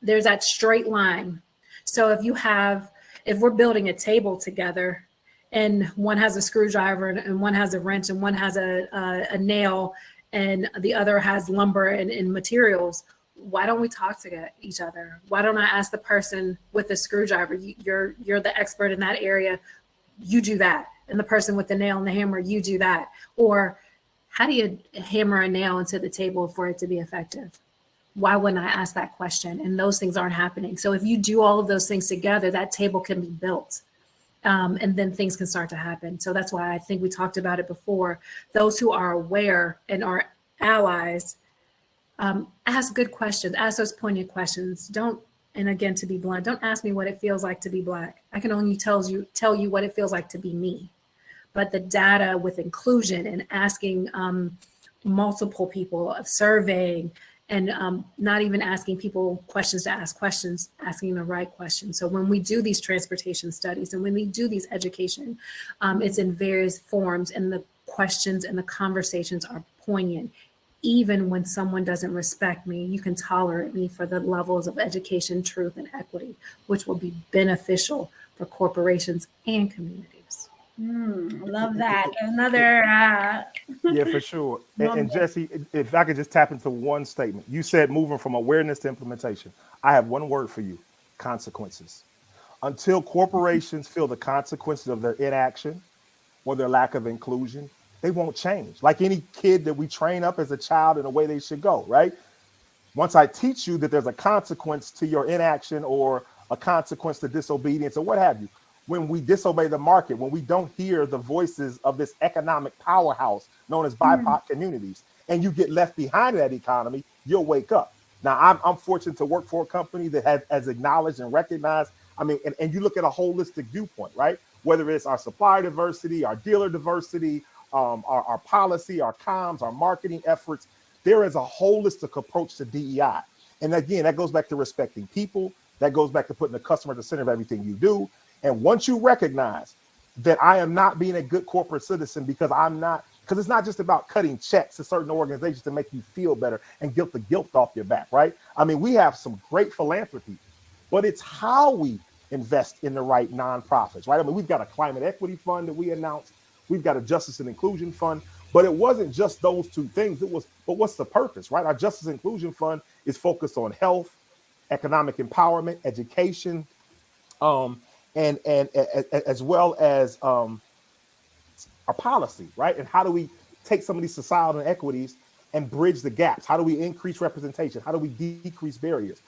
There's that straight line. So if we're building a table together, and one has a screwdriver and one has a wrench and one has a nail and the other has lumber and materials, why don't we talk to each other? Why don't I ask the person with the screwdriver, you're the expert in that area, you do that. And the person with the nail and the hammer, you do that. Or how do you hammer a nail into the table for it to be effective? Why wouldn't I ask that question? And those things aren't happening. So if you do all of those things together, that table can be built. And then things can start to happen. So that's why I think we talked about it before. Those who are aware and are allies, ask good questions, ask those poignant questions. And again, to be blunt, don't ask me what it feels like to be Black. I can only tell you what it feels like to be me. But the data with inclusion and asking multiple people, surveying, and not even asking people questions to ask questions, asking the right questions. So when we do these transportation studies and when we do these education, it's in various forms, and the questions and the conversations are poignant. Even when someone doesn't respect me, you can tolerate me for the levels of education, truth, and equity, which will be beneficial for corporations and communities. I love that. Another Yeah, for sure. And Jesse, if I could just tap into one statement. You said moving from awareness to implementation. I have one word for you: consequences. Until corporations feel the consequences of their inaction or their lack of inclusion, they won't change. Like any kid that we train up as a child in a way they should go, right? Once I teach you that there's a consequence to your inaction or a consequence to disobedience or what have you, when we disobey the market, when we don't hear the voices of this economic powerhouse known as BIPOC communities, and you get left behind in that economy, you'll wake up. Now, I'm fortunate to work for a company that has acknowledged and recognized. I mean, and you look at a holistic viewpoint, right? Whether it's our supplier diversity, our dealer diversity, our policy, our comms, our marketing efforts, there is a holistic approach to DEI. And again, that goes back to respecting people. That goes back to putting the customer at the center of everything you do. And once you recognize that I am not being a good corporate citizen because it's not just about cutting checks to certain organizations to make you feel better and get the guilt off your back, right? I mean, we have some great philanthropy, but it's how we invest in the right nonprofits, right? I mean, we've got a climate equity fund that we announced. We've got a justice and inclusion fund, but it wasn't just those two things. But what's the purpose, right? Our justice and inclusion fund is focused on health, economic empowerment, education, and as well as our policy, right? And how do we take some of these societal inequities and bridge the gaps? How do we increase representation? How do we decrease barriers?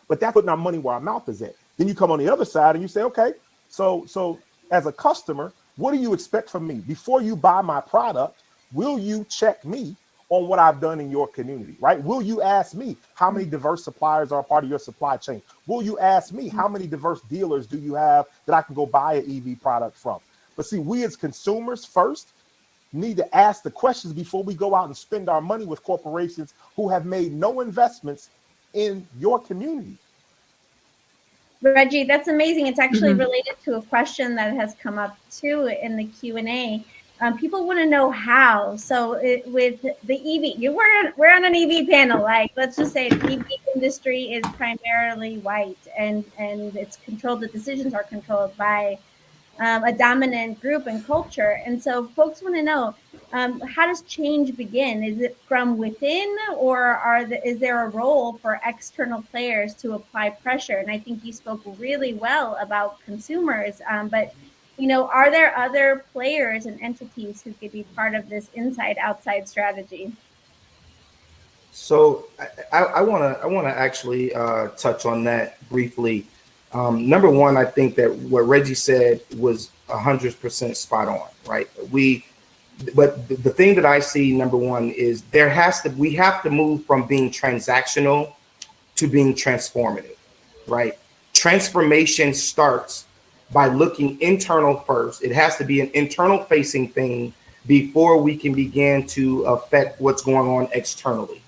But that's putting our money where our mouth is at. Then you come on the other side and you say, okay, so as a customer, what do you expect from me? Before you buy my product, will you check me on what I've done in your community, right? Will you ask me how many diverse suppliers are a part of your supply chain? Will you ask me how many diverse dealers do you have that I can go buy an EV product from? But see, we as consumers first need to ask the questions before we go out and spend our money with corporations who have made no investments in your community. Reggie, that's amazing. It's actually related to a question that has come up too in the Q&A. People want to know how. So with the EV, we're on an EV panel. Like, let's just say the EV industry is primarily white, and it's controlled. The decisions are controlled by a dominant group and culture. And so folks want to know, how does change begin? Is it from within, or is there a role for external players to apply pressure? And I think you spoke really well about consumers, but are there other players and entities who could be part of this inside-outside strategy? So I want to actually touch on that briefly. Number one, I think that what Reggie said was 100% spot on, right? But the thing that I see, number one, is we have to move from being transactional to being transformative, right? Transformation starts by looking internal first. It has to be an internal facing thing before we can begin to affect what's going on externally.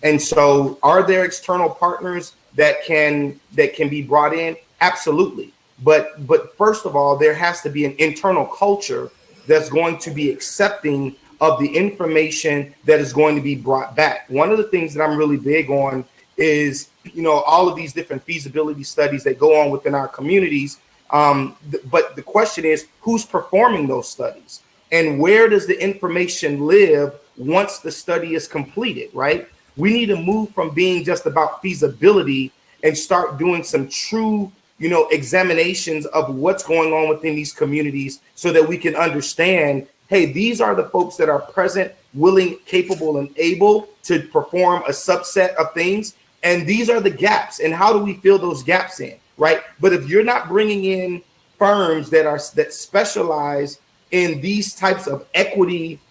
And so are there external partners that can be brought in? Absolutely. But first of all, there has to be an internal culture that's going to be accepting of the information that is going to be brought back. One of the things that I'm really big on is, all of these different feasibility studies that go on within our communities. But the question is, who's performing those studies? And where does the information live once the study is completed, right? We need to move from being just about feasibility and start doing some true examinations of what's going on within these communities so that we can understand, hey, these are the folks that are present, willing, capable, and able to perform a subset of things. And these are the gaps. And how do we fill those gaps in, right? But if you're not bringing in firms that specialize in these types of equity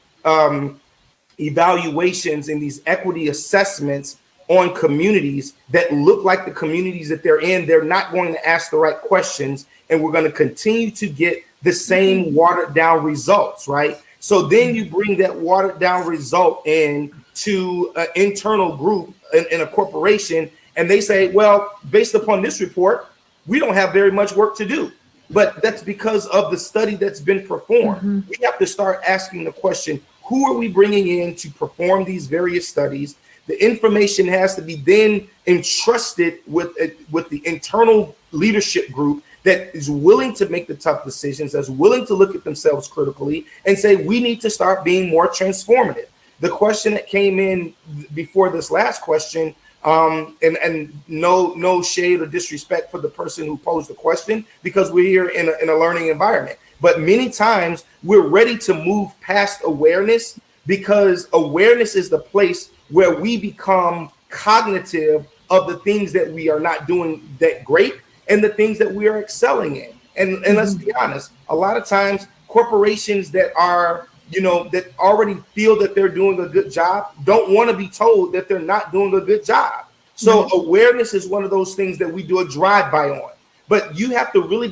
evaluations and these equity assessments on communities that look like the communities that they're in, they're not going to ask the right questions, and we're going to continue to get the same watered down results, right? So then you bring that watered down result in, to an internal group in a corporation, and they say, well, based upon this report, we don't have very much work to do. But that's because of the study that's been performed. We have to start asking the question, who are we bringing in to perform these various studies? The information has to be then entrusted with the internal leadership group that is willing to make the tough decisions, that's willing to look at themselves critically and say, we need to start being more transformative. The question that came in before this last question, and no shade or disrespect for the person who posed the question, because we're here in a learning environment. But many times we're ready to move past awareness, because awareness is the place where we become cognitive of the things that we are not doing that great and the things that we are excelling in. And let's be honest, a lot of times corporations that are, that already feel that they're doing a good job don't want to be told that they're not doing a good job. So awareness is one of those things that we do a drive-by on. But we have to really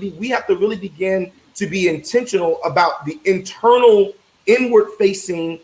begin to be intentional about the internal, inward-facing,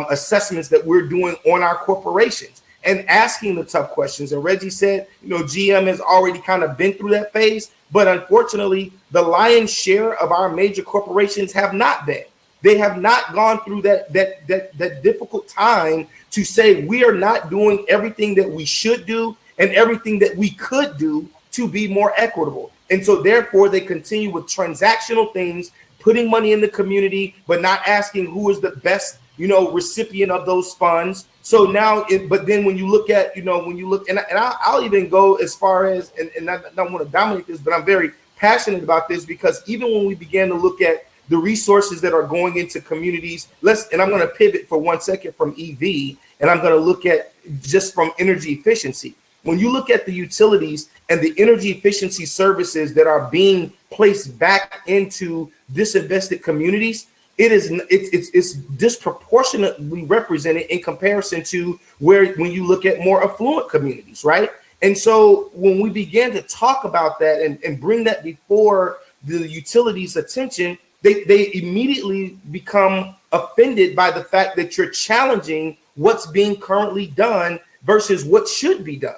assessments that we're doing on our corporations and asking the tough questions. And Reggie said, GM has already kind of been through that phase, but unfortunately, the lion's share of our major corporations have not been. They have not gone through that difficult time to say we are not doing everything that we should do and everything that we could do to be more equitable. And so therefore they continue with transactional things, putting money in the community, but not asking who is the best, recipient of those funds. So now, but then when you look at, and I'll even go as far as, and I don't want to dominate this, but I'm very passionate about this, because even when we began to look at the resources that are going into communities, and I'm going to pivot for 1 second from EV, and I'm going to look at just from energy efficiency. When you look at the utilities and the energy efficiency services that are being placed back into disinvested communities, it's disproportionately represented in comparison to when you look at more affluent communities, right? And so when we began to talk about that and bring that before the utilities' attention, they immediately become offended by the fact that you're challenging what's being currently done versus what should be done.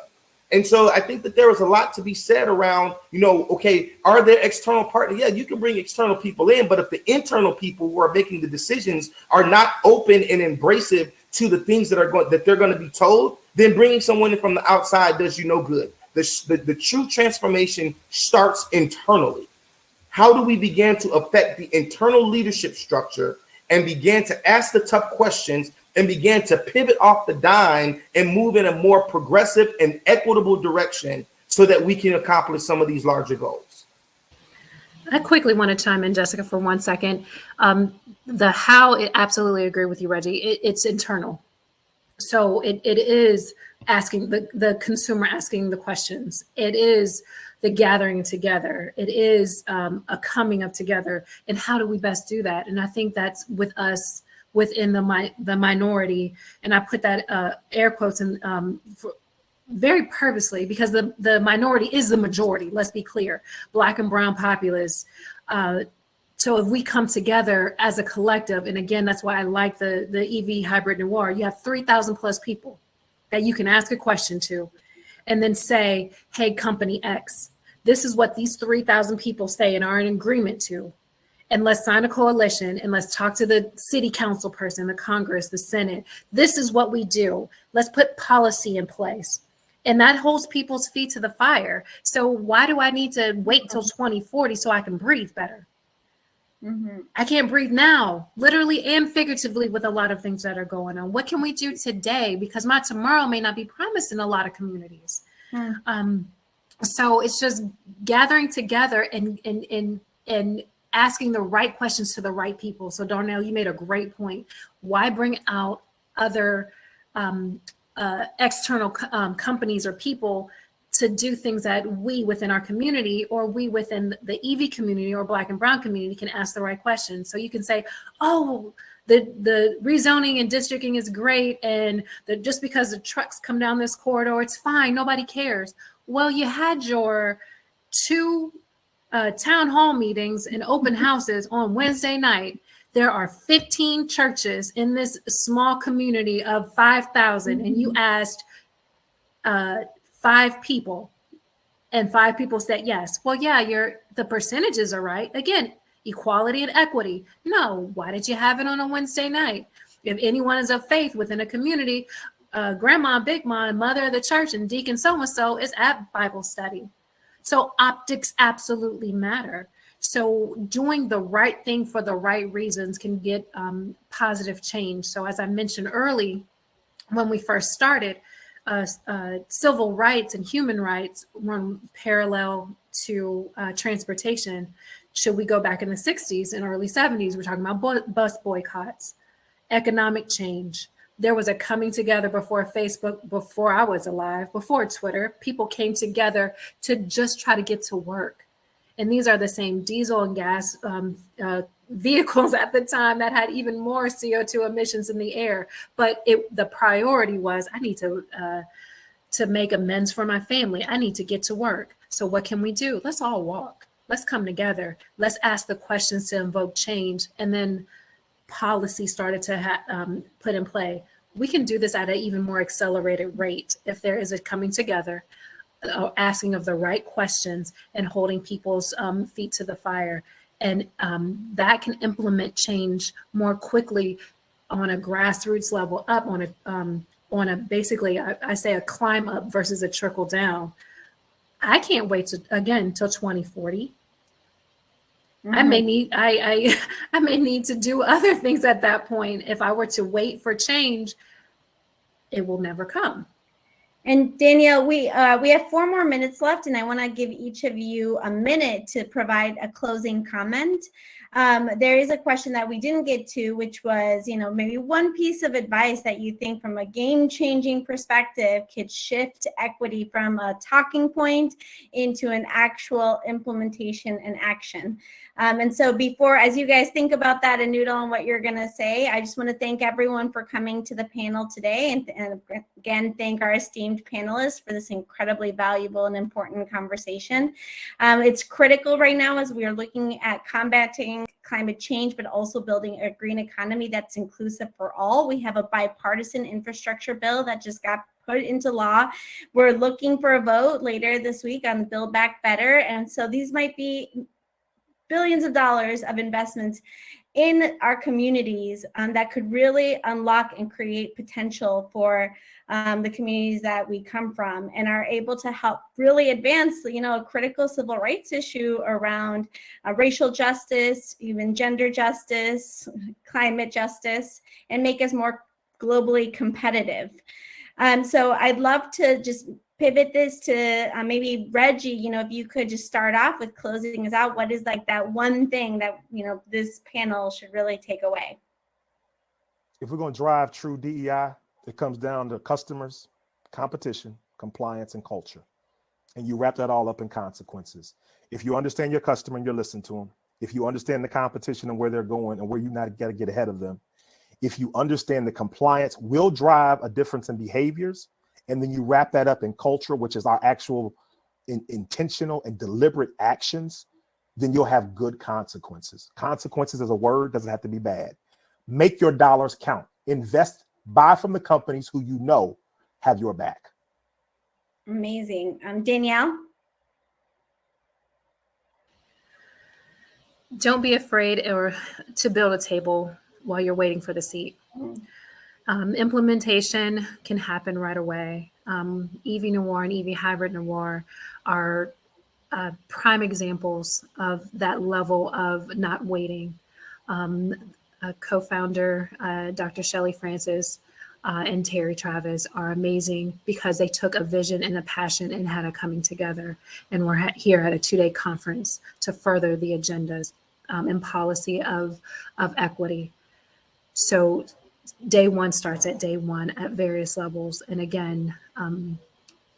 And so I think that there is a lot to be said around, okay, are there external partners? Yeah, you can bring external people in, but if the internal people who are making the decisions are not open and embracive to the things that they're going to be told, then bringing someone in from the outside does you no good. The true transformation starts internally. How do we begin to affect the internal leadership structure and begin to ask the tough questions and began to pivot off the dime and move in a more progressive and equitable direction so that we can accomplish some of these larger goals? I quickly want to chime in, Jessica, for 1 second. The how, I absolutely agree with you, Reggie. It's internal. So it is asking the consumer, asking the questions. It is the gathering together. It is a coming up together. And how do we best do that? And I think that's with us within the minority. And I put that air quotes in very purposely, because the minority is the majority. Let's be clear. Black and brown populace. So if we come together as a collective, and again, that's why I like the EV hybrid noir, you have 3,000 plus people that you can ask a question to, and then say, hey, company X, this is what these 3,000 people say and are in agreement to. And let's sign a coalition and let's talk to the city council person, the Congress, the Senate. This is what we do. Let's put policy in place. And that holds people's feet to the fire. So why do I need to wait till 2040 so I can breathe better? I can't breathe now, literally and figuratively, with a lot of things that are going on. What can we do today? Because my tomorrow may not be promised in a lot of communities. So it's just gathering together and asking the right questions to the right people. So Darnell, you made a great point. Why bring out other external companies or people to do things that we within our community, or we within the EV community or Black and brown community, can ask the right questions? So you can say, oh, the rezoning and districting is great, and just because the trucks come down this corridor, it's fine, nobody cares. Well, you had your 2 town hall meetings and open houses on Wednesday night There are 15 churches in this small community of 5,000, and you asked 5 people, and 5 people said yes. Well, yeah, the percentages are right. Again, equality and equity. No, why did you have it on a Wednesday night? If anyone is of faith within a community, grandma, big mom, mother of the church, and deacon so-and-so is at Bible study. So optics absolutely matter. So doing the right thing for the right reasons can get positive change. So as I mentioned early, when we first started, civil rights and human rights run parallel to transportation. Should we go back in the 60s and early 70s, we're talking about bus boycotts, economic change. There was a coming together before Facebook, before I was alive, before Twitter. People came together to just try to get to work. And these are the same diesel and gas vehicles at the time that had even more CO2 emissions in the air. But the priority was, I need to make amends for my family. I need to get to work. So what can we do? Let's all walk. Let's come together. Let's ask the questions to invoke change. And then policy started to put in play. We can do this at an even more accelerated rate if there is a coming together, asking of the right questions, and holding people's feet to the fire. And that can implement change more quickly on a grassroots level, up on a basically, I say a climb up versus a trickle down. I can't wait till 2040. Mm-hmm. I may need to do other things at that point. If I were to wait for change, it will never come. And Danielle, we have 4 more minutes left, and I want to give each of you a minute to provide a closing comment. There is a question that we didn't get to, which was, maybe one piece of advice that you think from a game-changing perspective could shift equity from a talking point into an actual implementation and action. And so as you guys think about that and noodle on what you're going to say, I just want to thank everyone for coming to the panel today. And again, thank our esteemed panelists for this incredibly valuable and important conversation. It's critical right now as we are looking at combating climate change, but also building a green economy that's inclusive for all. We have a bipartisan infrastructure bill that just got put into law. We're looking for a vote later this week on Build Back Better. And so these might be billions of dollars of investments in our communities that could really unlock and create potential for the communities that we come from, and are able to help really advance, a critical civil rights issue around racial justice, even gender justice, climate justice, and make us more globally competitive. So I'd love to just pivot this to maybe Reggie, if you could just start off with closing us out. What is that one thing that, this panel should really take away? If we're going to drive true DEI, it comes down to customers, competition, compliance, and culture. And you wrap that all up in consequences. If you understand your customer and you listen to them, if you understand the competition and where they're going and where you not got to get ahead of them, if you understand the compliance will drive a difference in behaviors, and then you wrap that up in culture, which is our actual intentional and deliberate actions, then you'll have good consequences. Consequences is a word, doesn't have to be bad. Make your dollars count. Invest, buy from the companies who have your back. Amazing. Danielle? Don't be afraid to build a table while you're waiting for the seat. Implementation can happen right away. EV Noir and EV Hybrid Noir are prime examples of that level of not waiting. A co-founder, Dr. Shelley Francis and Terry Travis, are amazing because they took a vision and a passion and had a coming together. And we're here at a 2-day conference to further the agendas and policy of equity. So day one starts at day one at various levels. And again,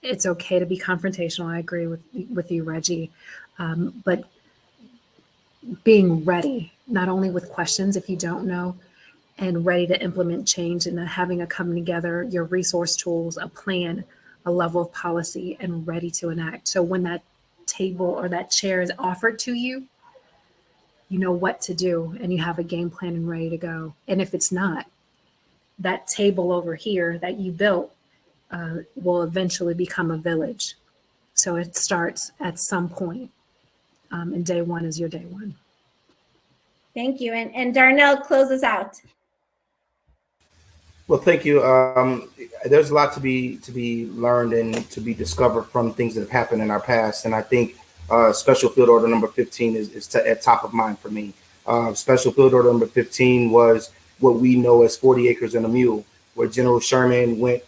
it's okay to be confrontational. I agree with you, Reggie. But being ready, not only with questions if you don't know, and ready to implement change, and having a coming together, your resource tools, a plan, a level of policy, and ready to enact. So when that table or that chair is offered to you, you know what to do and you have a game plan and ready to go. And if it's not, that table over here that you built will eventually become a village. So it starts at some point, and day one is your day one. Thank you. And Darnell, close us out. Well, thank you. There's a lot to be learned and to be discovered from things that have happened in our past. And I think Special Field Order number 15 is at top of mind for me. Special Field Order number 15 was what we know as 40 acres and a mule, where General Sherman went,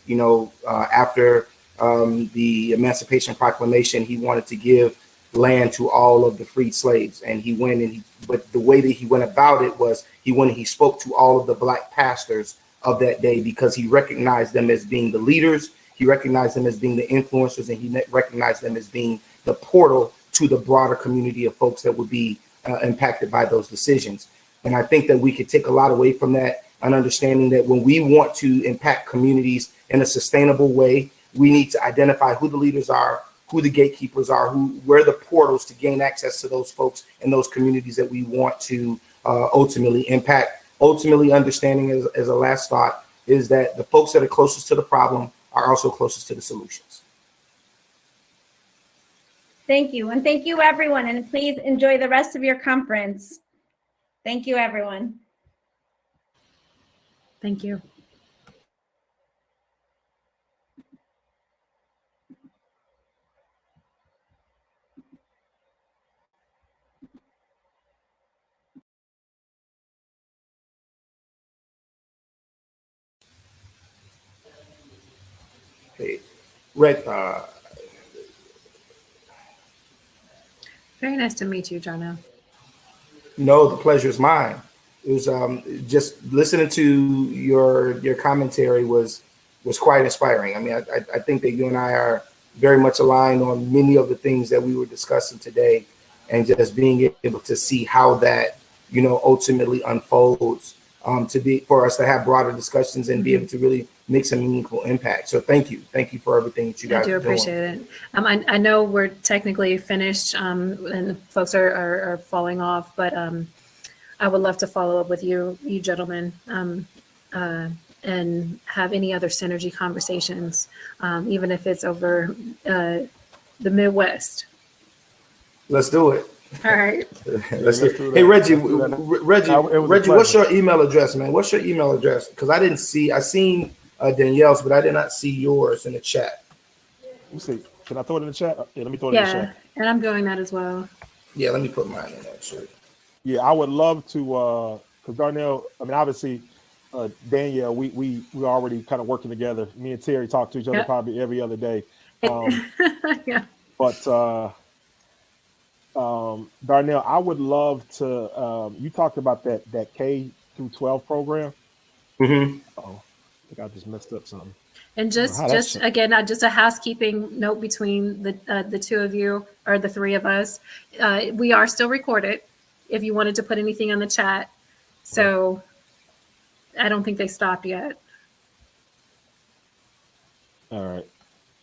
after the Emancipation Proclamation, he wanted to give land to all of the freed slaves. And he went but the way that he went about it was he spoke to all of the Black pastors of that day, because he recognized them as being the leaders, he recognized them as being the influencers, and he recognized them as being the portal to the broader community of folks that would be impacted by those decisions. And I think that we could take a lot away from that, an understanding that when we want to impact communities in a sustainable way, we need to identify who the leaders are, who the gatekeepers are, where the portals to gain access to those folks and those communities that we want to ultimately impact. Ultimately, understanding as a last thought is that the folks that are closest to the problem are also closest to the solutions. Thank you. And thank you, everyone. And please enjoy the rest of your conference. Thank you, everyone. Thank you. Hey, Red, Very nice to meet you, Jono. no, the pleasure is mine. It was just listening to your commentary was quite inspiring. I mean, I think that you and I are very much aligned on many of the things that we were discussing today, and just being able to see how that ultimately unfolds for us to have broader discussions and be able to really make some meaningful impact. So thank you for everything that you guys are doing. I do appreciate it. I know we're technically finished and folks are falling off, but I would love to follow up with you gentlemen, and have any other synergy conversations, even if it's over the Midwest. Let's do it. All right. Let's do it. Hey, Reggie, what's your email address, man? What's your email address? Because I seen Danielle's, but I did not see yours in the chat. Let me see. Can I throw it in the chat? Yeah, let me throw it in the chat. Yeah, and I'm doing that as well. Yeah, let me put mine in there too. Yeah, I would love to, because Darnell, I mean, obviously, Danielle, we already kind of working together. Me and Terry talk to each other probably every other day. Yeah. But Darnell, I would love to. You talked about that K through 12 program. Mm-hmm. Oh, I think I just messed up something. And just again, just a housekeeping note between the two of you, or the three of us. We are still recorded. If you wanted to put anything on the chat, so I don't think they stopped yet. All right.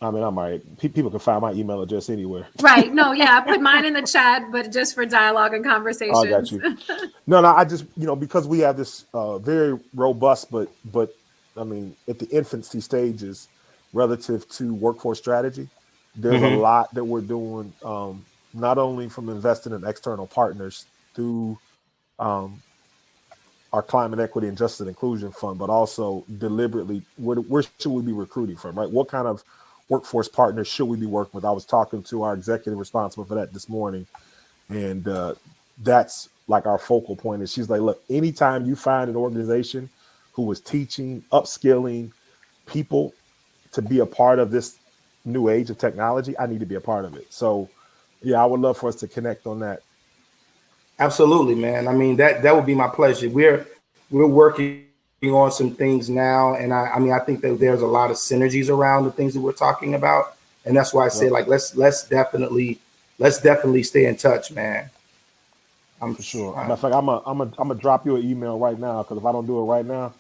I mean, I'm all right. People can find my email address anywhere. Right. No, yeah, I put mine in the chat, but just for dialogue and conversations. I got you. No, I just, because we have this very robust, but I mean, at the infancy stages relative to workforce strategy, there's a lot that we're doing, not only from investing in external partners through our Climate Equity and Justice and Inclusion Fund, but also deliberately, where should we be recruiting from, right? What kind of workforce partners should we be working with? I was talking to our executive responsible for that this morning, and that's like our focal point. Is she's like, look, anytime you find an organization who is teaching, upskilling people to be a part of this new age of technology, I need to be a part of it. So, yeah, I would love for us to connect on that. Absolutely, man. I mean, that would be my pleasure. We're working on some things now, and I mean, I think that there's a lot of synergies around the things that we're talking about, and that's why I say, like, let's definitely stay in touch, man. For sure. Matter of fact, I'm gonna drop you an email right now, because if I don't do it right now,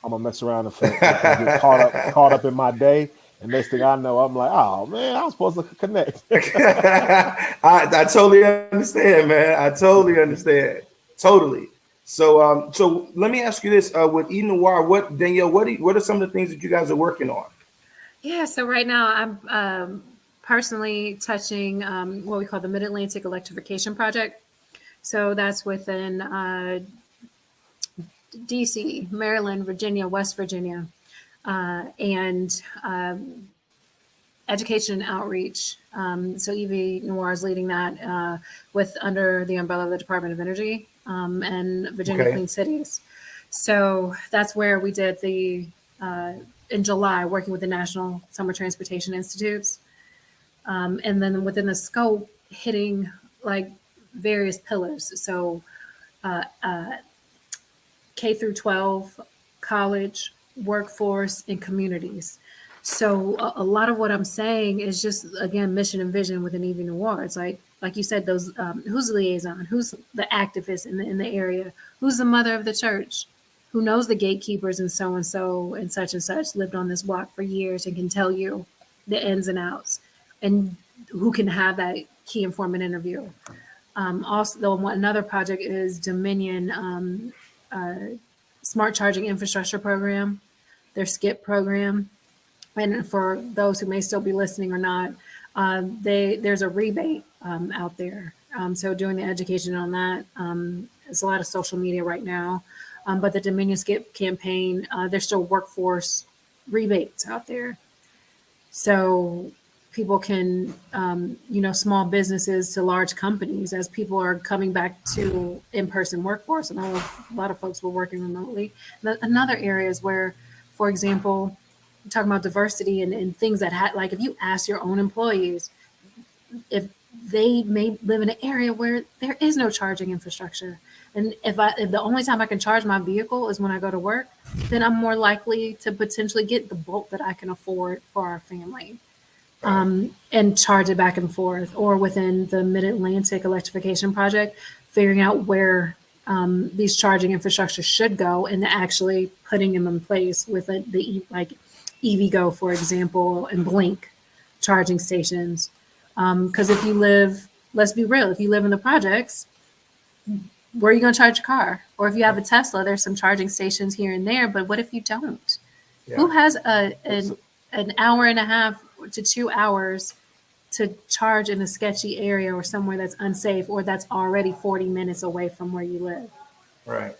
I'm gonna mess around and get caught up in my day, And next thing I know, I'm like, oh man, I was supposed to connect. I totally understand, man. I totally understand. Totally. So so let me ask you this: with E Noir, what Danielle, what are some of the things that you guys are working on? Yeah, so right now I'm personally touching what we call the Mid-Atlantic Electrification Project. So that's within DC, Maryland, Virginia, West Virginia, and education and outreach. So Evie Noir is leading that with under the umbrella of the Department of Energy and Virginia Clean Cities. So that's where we did the in July, working with the National Summer Transportation Institutes, and then within the scope, hitting like various pillars. So K through 12, college, workforce, and communities. So a lot of what I'm saying is just, again, mission and vision within Evie Noir. It's like you said, those who's the liaison, who's the activist in the area, who's the mother of the church, who knows the gatekeepers and so and such lived on this block for years and can tell you the ins and outs, and who can have that key informant interview. Also, another project is Dominion Smart Charging Infrastructure Program, their SKIP program. And for those who may still be listening or not, there's a rebate out there. So doing the education on that, it's a lot of social media right now. But the Dominion SKIP campaign, there's still workforce rebates out there. So people can, small businesses to large companies, as people are coming back to in-person workforce. And a lot of folks were working remotely. Another area is where, for example, talking about diversity and things that like if you ask your own employees if they may live in an area where there is no charging infrastructure, and if the only time I can charge my vehicle is when I go to work, then I'm more likely to potentially get the bulk that I can afford for our family, and charge it back and forth. Or within the Mid-Atlantic Electrification Project, figuring out where these charging infrastructure should go and actually putting them in place with like EVgo, for example, and Blink charging stations. Because if you live, let's be real, if you live in the projects, where are you going to charge your car? Or if you have a Tesla, there's some charging stations here and there, but what if you don't? Yeah. Who has an hour and a half to 2 hours to charge in a sketchy area or somewhere that's unsafe, or that's already 40 minutes away from where you live? Right.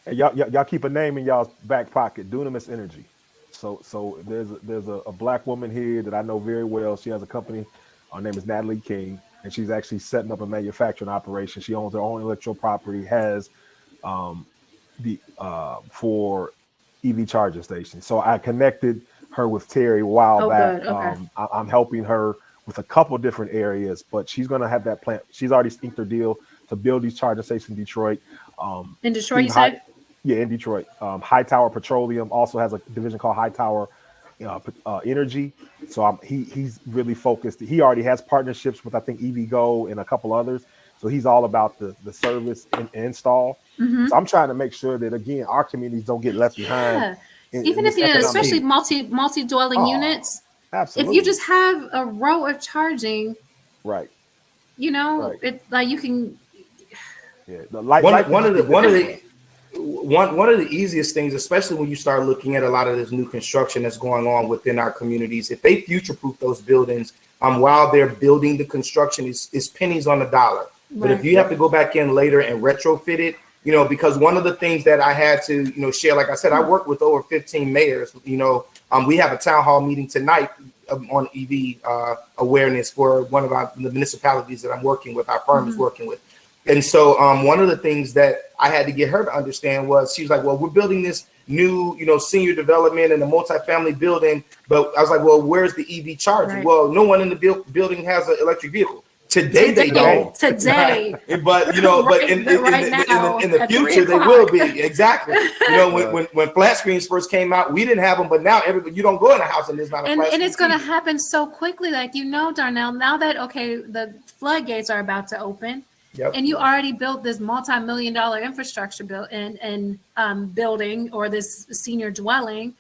And y'all keep a name in y'all's back pocket, Dunamis Energy. So there's a black woman here that I know very well. She has a company. Her name is Natalie King, and she's actually setting up a manufacturing operation. She owns her own intellectual property, has for EV charging stations. So I connected her with Terry a while back. Okay. I'm helping her with a couple different areas, but she's going to have that plant. She's already inked her deal to build these charging stations in Detroit. In Detroit, you said? Yeah, in Detroit. Hightower Petroleum also has a division called Hightower Energy. So he's really focused. He already has partnerships with, I think, EVgo and a couple others. So he's all about the service and install. Mm-hmm. So I'm trying to make sure that, again, our communities don't get left behind. Even if you're especially multi-dwelling units. Absolutely. If you just have a row of charging, right? It's like you can. Yeah, one of the easiest things, especially when you start looking at a lot of this new construction that's going on within our communities, if they future-proof those buildings, while they're building the construction, is pennies on the dollar. Right. But if you have to go back in later and retrofit it, because one of the things that I had to, share, like I said, I work with over 15 mayors. We have a town hall meeting tonight on EV awareness for one of the municipalities that I'm working with, our firm is working with. And so one of the things that I had to get her to understand was, she was like, well, we're building this new, senior development and a multifamily building. But I was like, well, where's the EV charger? Right. Well, no one in the building has an electric vehicle. Today they don't. Today. But, but in the future, they will be. Exactly. When flat screens first came out, we didn't have them. But now you don't go in a house and there's not a flat screen. And it's going to happen so quickly. Like, Darnell, now that, the floodgates are about to open. Yep. And you already built this multi-million-dollar infrastructure building or this senior dwelling,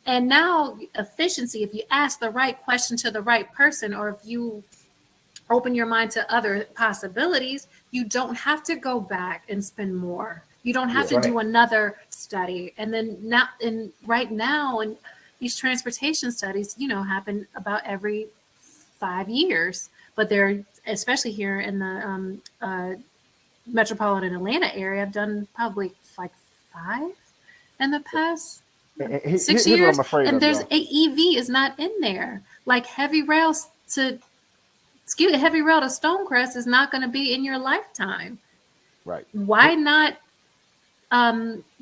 And now efficiency, if you ask the right question to the right person, or if you open your mind to other possibilities, you don't have to go back and spend more. You don't have to do another study. And then now, and right now, and these transportation studies, happen about every 5 years, but they're, especially here in the metropolitan Atlanta area, I've done probably like 5 in the past 6 years. And there's AEV is not in there. Like heavy rail to Stonecrest is not going to be in your lifetime. Right. Why not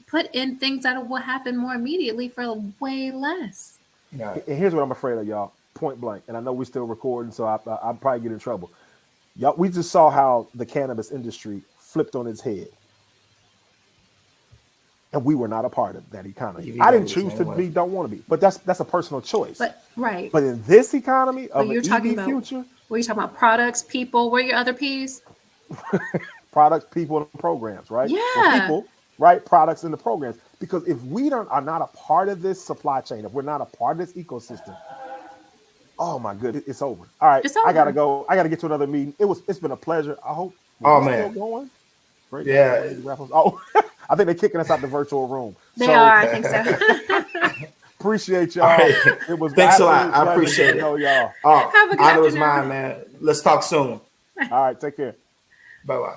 put in things that will happen more immediately for way less? And here's what I'm afraid of, y'all. Point blank. And I know we're still recording, so I'll probably get in trouble. Y'all, we just saw how the cannabis industry flipped on its head. And we were not a part of that economy. I didn't choose to be, don't want to be. But that's a personal choice. But right. But in this economy of an EV future. What are you talking about? Products, people, what are your other P's? Products, people, and programs, right? Yeah. Well, people, right? Products and the programs. Because if we are not a part of this supply chain, if we're not a part of this ecosystem, oh my goodness, it's over. All right, I gotta go. I gotta get to another meeting. It's been a pleasure. I hope. Oh man, still going. Great. Yeah. Oh, I think they're kicking us out the virtual room. They are. I think so. Appreciate y'all. Right. It was thanks a lot. I appreciate it. Know y'all. Have a good honor was mine, man. Let's talk soon. All right, take care. Bye bye.